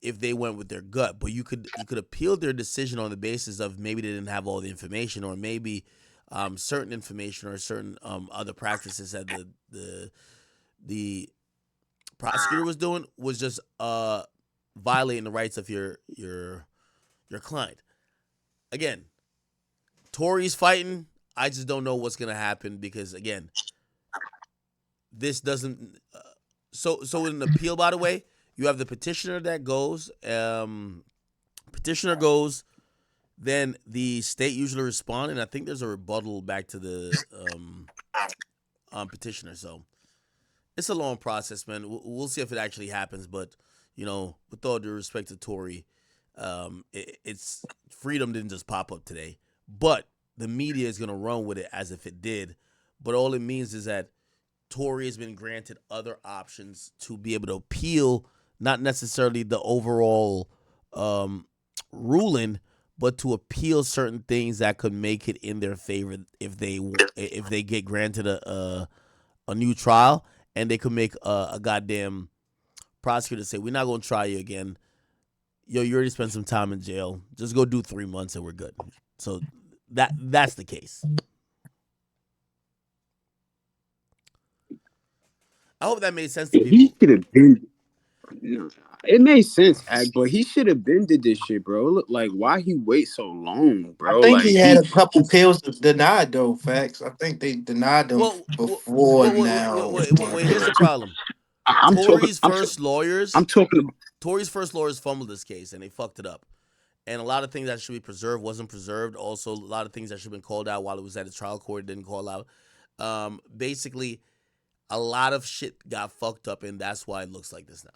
if they went with their gut, but you could appeal their decision on the basis of maybe they didn't have all the information, or maybe certain information or certain other practices that the prosecutor was doing was just violating the rights of your client. Again, Tory's fighting. I just don't know what's gonna happen, because again, this doesn't. So in an appeal, by the way, you have the petitioner that goes. Petitioner goes. Then the state usually respond, and I think there's a rebuttal back to the petitioner. So it's a long process, man. We'll see if it actually happens. But with all due respect to Tory, it's freedom didn't just pop up today. But the media is gonna run with it as if it did. But all it means is that Tory has been granted other options to be able to appeal, not necessarily the overall ruling, but to appeal certain things that could make it in their favor if they get granted a new trial, and they could make a goddamn prosecutor say, we're not going to try you again. Yo, you already spent some time in jail. Just go do 3 months and we're good. So that's the case. I hope that made sense to people. He should have been. No, it made sense, Act, but he should have been did this shit, bro. Look, like, why he wait so long, I bro? think Like, he had a couple pills denied though. Facts. I think they denied them Well, before now. here's the problem. I'm talking. I'm talking about. Tory's first lawyers fumbled this case and they fucked it up. And a lot of things that should be preserved wasn't preserved. Also, a lot of things that should have been called out while it was at the trial court didn't call out. Basically, a lot of shit got fucked up, and that's why it looks like this now.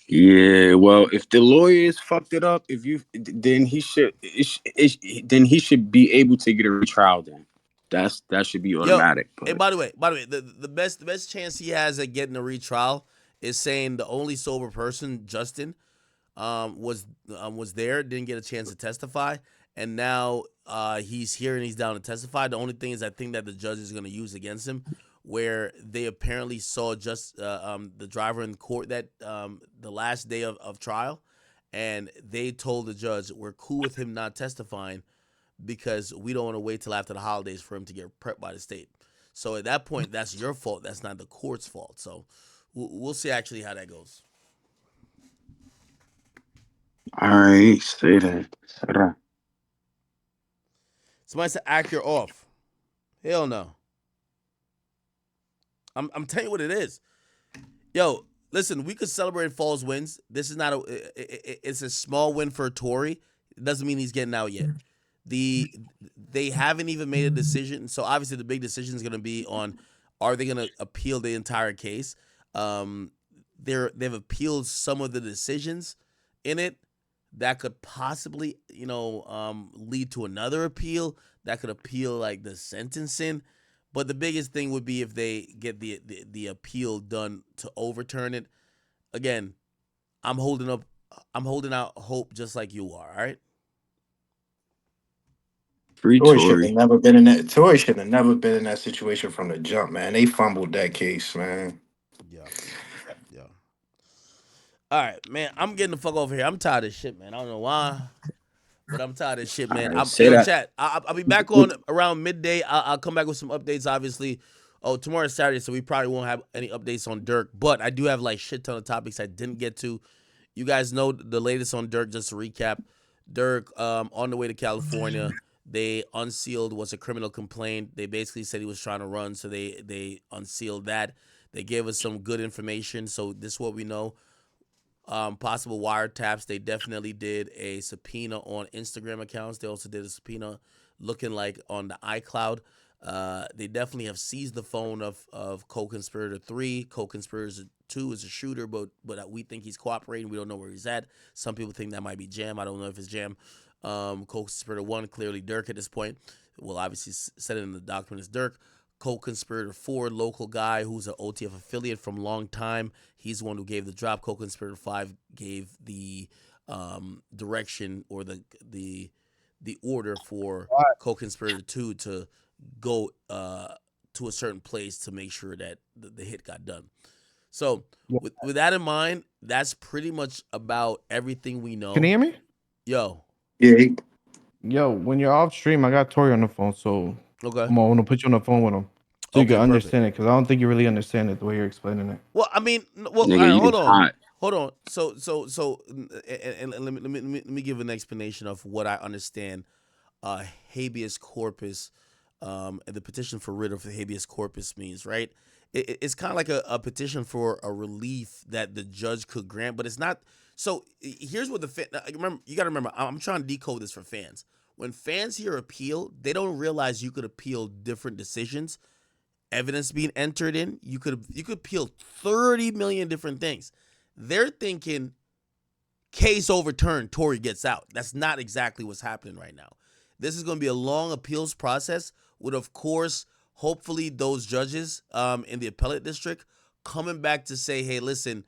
Yeah, well, if the lawyers fucked it up, then he should be able to get a retrial. Then that should be automatic. Yo, hey, by the way, the best chance he has at getting a retrial is saying the only sober person, Justin, was there, didn't get a chance to testify, and now he's here and he's down to testify. The only thing is, I think that the judge is going to use against him, where they apparently saw just the driver in court that the last day of trial, and they told the judge, we're cool with him not testifying because we don't want to wait till after the holidays for him to get prepped by the state. So at that point, that's your fault. That's not the court's fault. So we'll see actually how that goes. All right, say that. Somebody said, "Act, you're off." Hell no. I'm telling you what it is. Yo, listen, we could celebrate false wins. This is not it's a small win for Tory. It doesn't mean he's getting out yet. They haven't even made a decision. So obviously the big decision is going to be on, are they going to appeal the entire case? They've appealed some of the decisions in it that could possibly, lead to another appeal that could appeal like the sentencing. But the biggest thing would be if they get the appeal done to overturn it. Again, I'm holding out hope just like you are. All right. Free Tory should Tory. have never been in that. Tory should have never been in that situation from the jump, man. They fumbled that case, man. Yeah. All right, man. I'm getting the fuck over here. I'm tired of shit, man. I don't know why, but I'm tired of shit, man. Right, say that. Chat. I'll be back on around midday. I'll come back with some updates, obviously. Oh, tomorrow's Saturday, so we probably won't have any updates on Dirk, but I do have like shit ton of topics I didn't get to. You guys know the latest on Dirk. Just to recap, Dirk on the way to California. They unsealed what's a criminal complaint. They basically said he was trying to run, so they unsealed that. They gave us some good information, so this is what we know. Possible wiretaps. They definitely did a subpoena on Instagram accounts. They also did a subpoena looking like on the iCloud. They definitely have seized the phone of co-conspirator 3. Co-conspirator 2 is a shooter, but we think he's cooperating. We don't know where he's at. Some people think that might be Jam. I don't know if it's Jam. Co-conspirator 1, clearly Dirk at this point. We'll obviously set it in the document as Dirk. co-conspirator 4, local guy who's an OTF affiliate from long time. He's the one who gave the drop. Co-conspirator 5 gave the direction or the order for co-conspirator 2 to go to a certain place to make sure that the hit got done. So with that in mind, that's pretty much about everything we know. Can you hear me? Yo. Yeah. Yo, when you're off stream, I got Tory on the phone, so Okay. I'm gonna put you on the phone with him so you Okay, can understand perfect. it, because I don't think you really understand it the way you're explaining it. Well, I mean, Nigga, all right, you hold on. hot. Hold on. So, and let me give an explanation of what I understand habeas corpus, and the petition for writ of habeas corpus means, right? It's kind of like a petition for a relief that the judge could grant, but it's not. So here's what remember. You got to remember. I'm trying to decode this for fans. When fans hear appeal, they don't realize you could appeal different decisions. Evidence being entered in, you could appeal 30 million different things. They're thinking case overturned, Tory gets out. That's not exactly what's happening right now. This is going to be a long appeals process with, of course, hopefully those judges in the appellate district coming back to say, hey, listen,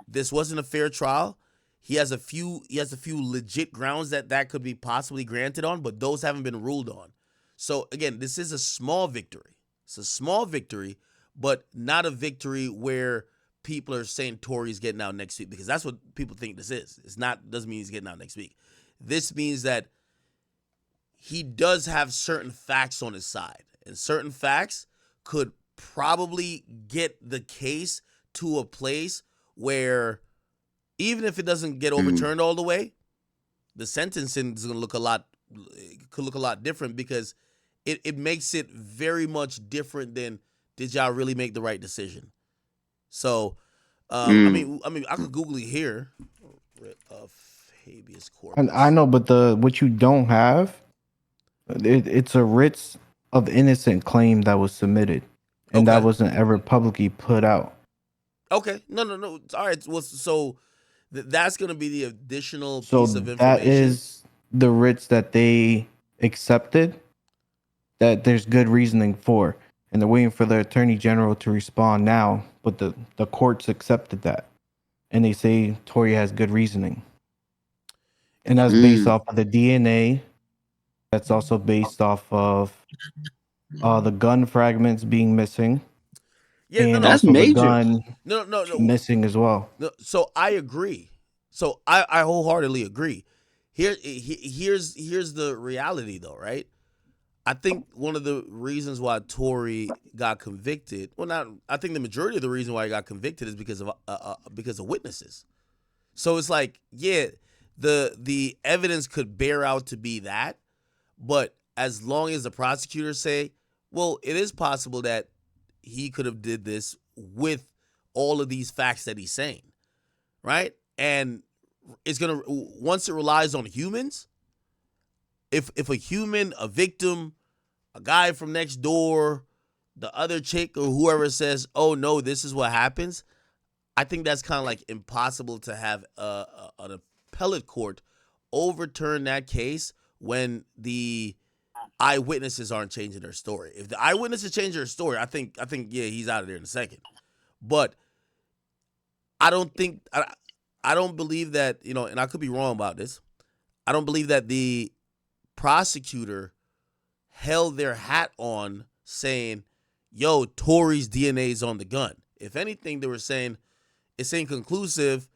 this wasn't a fair trial. He has a few legit grounds that could be possibly granted on, but those haven't been ruled on. So again, this is a small victory. It's a small victory, but not a victory where people are saying Tory's getting out next week, because that's what people think this is. It's not, doesn't mean he's getting out next week. This means that he does have certain facts on his side, and certain facts could probably get the case to a place where even if it doesn't get overturned all the way, the sentencing is going to look a lot different, because it makes it very much different than, did y'all really make the right decision? So, I mean, I could Google it here. Writ of habeas corpus. And I know, but what you don't have, it's a writ of innocent claim that was submitted, and that wasn't ever publicly put out. Okay, no. All right, well, so that's going to be the additional So piece of information. that is the writs that they accepted, that there's good reasoning for, and they're waiting for the attorney general to respond now. But the courts accepted that, and they say Tory has good reasoning, and that's based off of the DNA. That's also based off of the gun fragments being missing. Yeah, and That's also the major. gun No. missing as well. No, so I agree. So I wholeheartedly agree. Here's the reality though, right? I think one of the reasons why Tory got convicted, I think the majority of the reason why he got convicted is because of witnesses. So it's like, yeah, the evidence could bear out to be that, but as long as the prosecutors say, well, it is possible that he could have did this with all of these facts that he's saying, right? And it's gonna, once it relies on humans, if a human, a victim, a guy from next door, the other chick or whoever says, oh no, this is what happens, I think that's kind of like impossible to have an appellate court overturn that case when the eyewitnesses aren't changing their story. If the eyewitnesses change their story, I think yeah, he's out of there in a second. But I don't believe that, and I could be wrong about this, I don't believe that the prosecutor held their hat on saying, yo, Tory's DNA is on the gun. If anything, they were saying it's inconclusive,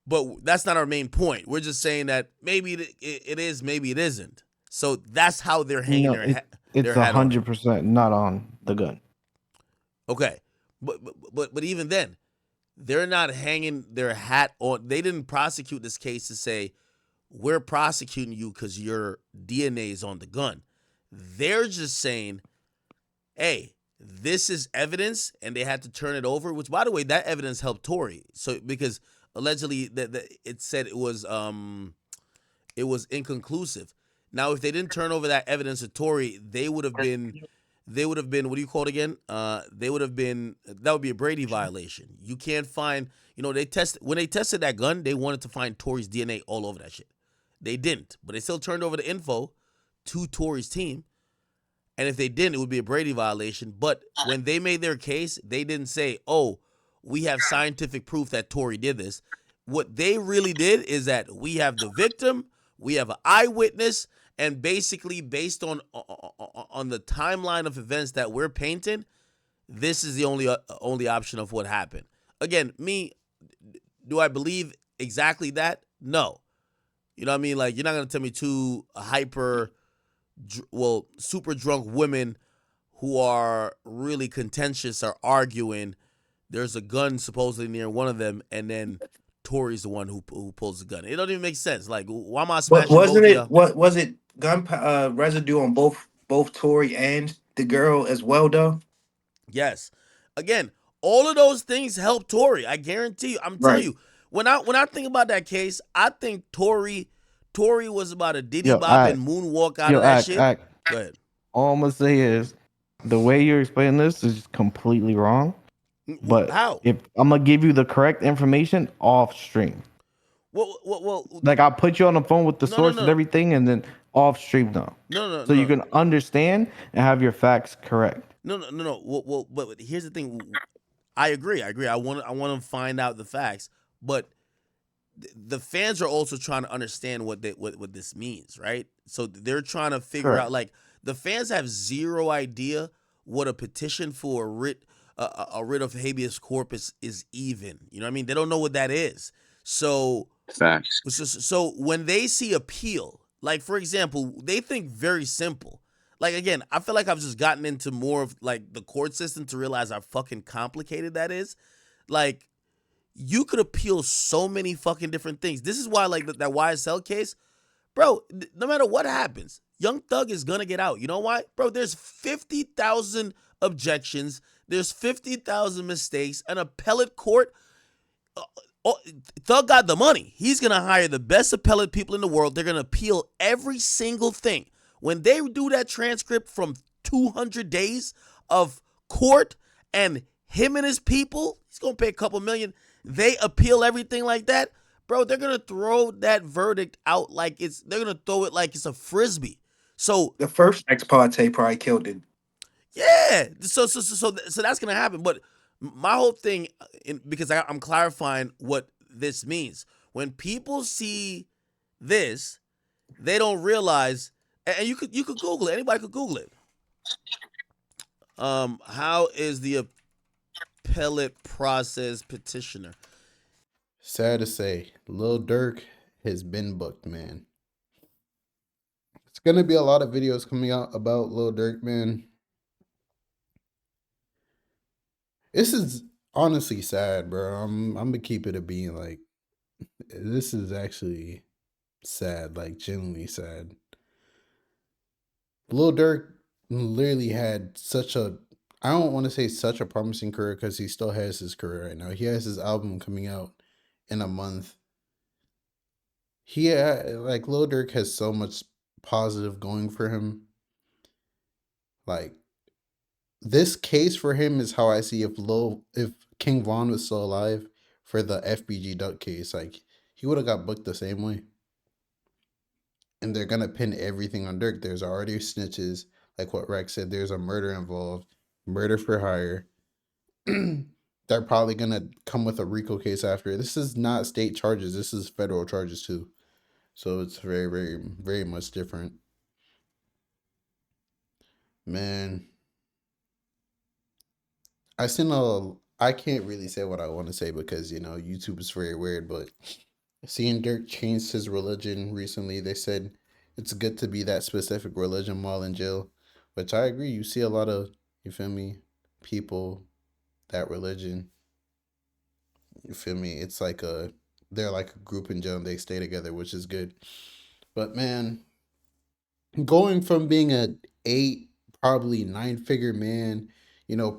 but that's not our main point. We're just saying that maybe it is, maybe it isn't. So that's how they're hanging their hat. It's 100% not on the gun. Okay, but even then, they're not hanging their hat on. They didn't prosecute this case to say we're prosecuting you because your DNA is on the gun. They're just saying, hey, this is evidence, and they had to turn it over. Which, by the way, that evidence helped Tory. So because allegedly that it said it was inconclusive. Now, if they didn't turn over that evidence to Tory, they would have been, what do you call it again? That would be a Brady violation. You can't find, when they tested that gun, they wanted to find Tory's DNA all over that shit. They didn't, but they still turned over the info to Tory's team. And if they didn't, it would be a Brady violation. But when they made their case, they didn't say, "Oh, we have scientific proof that Tory did this." What they really did is that we have the victim, we have an eyewitness, and basically based on the timeline of events that we're painting, this is the only option of what happened. Again, me, do I believe exactly that? No. You know what I mean? Like, you're not gonna tell me two super drunk women who are really contentious are arguing. There's a gun supposedly near one of them, and then Tory's the one who pulls the gun. It don't even make sense. Like, why am I But smashing both wasn't of it y'all? what was it residue on both Tory and the girl as well though? Yes. Again, all of those things help Tory. I guarantee you. I'm telling Right. you, when I think about that case, I think Tory was about a diddy Yo, bop act, and moonwalk out yo, of that act, shit. act. Go ahead. All I'm gonna say is the way you're explaining this is completely wrong. But How? if I'm gonna give you the correct information off stream, Well, like I'll put you on the phone with the no, no, source and no, everything, and then off stream now, no, no, so you no, can understand and have your facts correct. no. But here's the thing. I agree. I want to find out the facts, but the fans are also trying to understand what this means, right? So they're trying to figure out, Correct. like, the fans have zero idea what a petition for a writ of habeas corpus is even. You know what I mean? They don't know what that is. So Facts. so when they see appeal, like, for example, they think very simple. Like, again, I feel like I've just gotten into more of, like, the court system to realize how fucking complicated that is. Like, you could appeal so many fucking different things. This is why, like, that YSL case, bro, no matter what happens, Young Thug is gonna get out. You know why? Bro, there's 50,000 objections, there's 50,000 mistakes. An appellate court, oh, Thug got the money. He's gonna hire the best appellate people in the world. They're gonna appeal every single thing. When they do that transcript from 200 days of court and him and his people, he's gonna pay a couple million. They appeal everything like that, bro. They're gonna throw that verdict out like they're gonna throw it like it's a frisbee. So The first ex parte probably killed it. yeah, so that's gonna happen. But my whole thing, because I'm clarifying what this means. When people see this, they don't realize, and you could Google it. Anybody could Google it. How is the appellate process petitioner? Sad to say, Lil Durk has been booked, man. It's gonna be a lot of videos coming out about Lil Durk, man. This is honestly sad, bro. I'm gonna keep it a being. Like, this is actually sad, like genuinely sad. Lil Durk literally had such a, I don't want to say such a promising career because he still has his career right now. He has his album coming out in a month. Like, Lil Durk has so much positive going for him. Like, this case for him is how I see if King Von was still alive for the FBG Duck case. Like, he would have got booked the same way. And they're gonna pin everything on Dirk. There's already snitches, like what Rex said. There's a murder involved, murder for hire. They're probably gonna come with a RICO case after. This is not state charges. This is federal charges too. So it's very, very, very much different. Man, I can't really say what I want to say because, YouTube is very weird, but seeing Dirk change his religion recently, they said it's good to be that specific religion while in jail, which I agree. You see a lot of, you feel me, people, that religion, you feel me? It's like they're like a group in jail and they stay together, which is good. But man, going from being a eight, probably nine-figure man,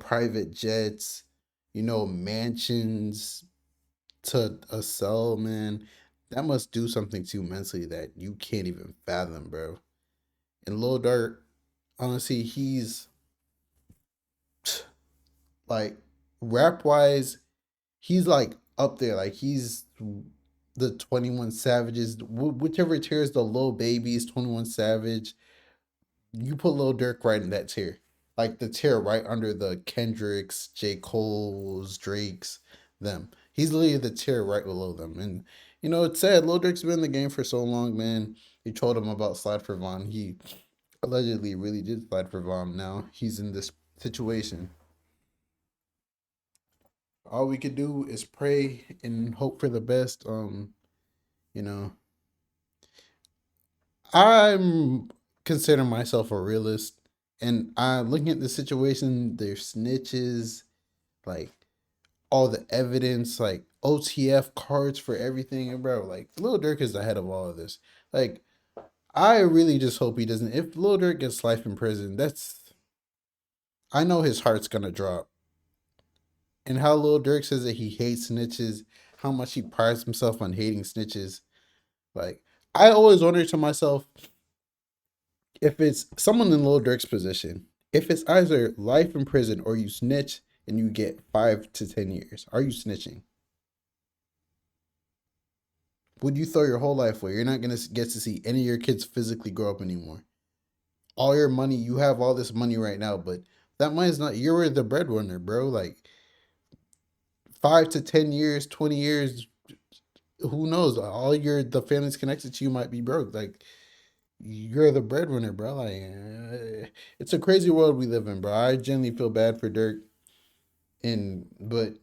private jets, mansions, to a cell, man, that must do something to you mentally that you can't even fathom, bro. And Lil Durk, honestly, he's like, rap wise, he's like up there. Like, he's the 21 Savages, whichever tier is the Lil Babies, 21 Savage, you put Lil Durk right in that tier. Like the tier right under the Kendricks, J. Cole's, Drake's, them. He's literally the tier right below them. And you know, it's sad. Lil Durk's been in the game for so long, man. You told him about Slide for Von. He allegedly really did slide for Von. Now he's in this situation. All we could do is pray and hope for the best. You know, I'm considering myself a realist, and I'm looking at the situation. There's snitches, like all the evidence, like OTF cards for everything, and bro, like Lil Durk is the head of all of this. Like, I really just hope he doesn't. If Lil Durk gets life in prison, I know his heart's gonna drop. And how Lil Durk says that he hates snitches, how much he prides himself on hating snitches. Like, I always wonder to myself, if it's someone in Lil Durk's position, if it's either life in prison or you snitch and you get 5 to 10 years, are you snitching? Would you throw your whole life away? You're not going to get to see any of your kids physically grow up anymore. All your money, you have all this money right now, but that money's not, you're the breadwinner, bro. Like, 5 to 10 years, 20 years, who knows? The family's connected to you might be broke. Like, you're the breadwinner, bro. Like, it's a crazy world we live in, bro. I genuinely feel bad for Dirk, but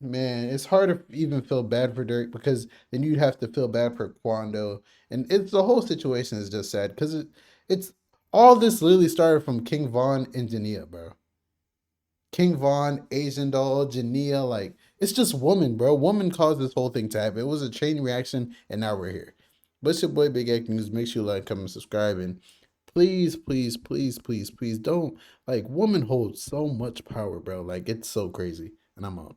man, it's hard to even feel bad for Dirk because then you'd have to feel bad for Quando, and it's the whole situation is just sad because it's all this literally started from King Von and Jania, bro. King Von, Asian Doll, Jania, like it's just woman, bro. Woman caused this whole thing to happen. It was a chain reaction, and now we're here. But it's your boy Big Egg News. Make sure you like, comment, subscribe, and please, please, please, please, please don't, like, woman holds so much power, bro. Like, it's so crazy. And I'm out.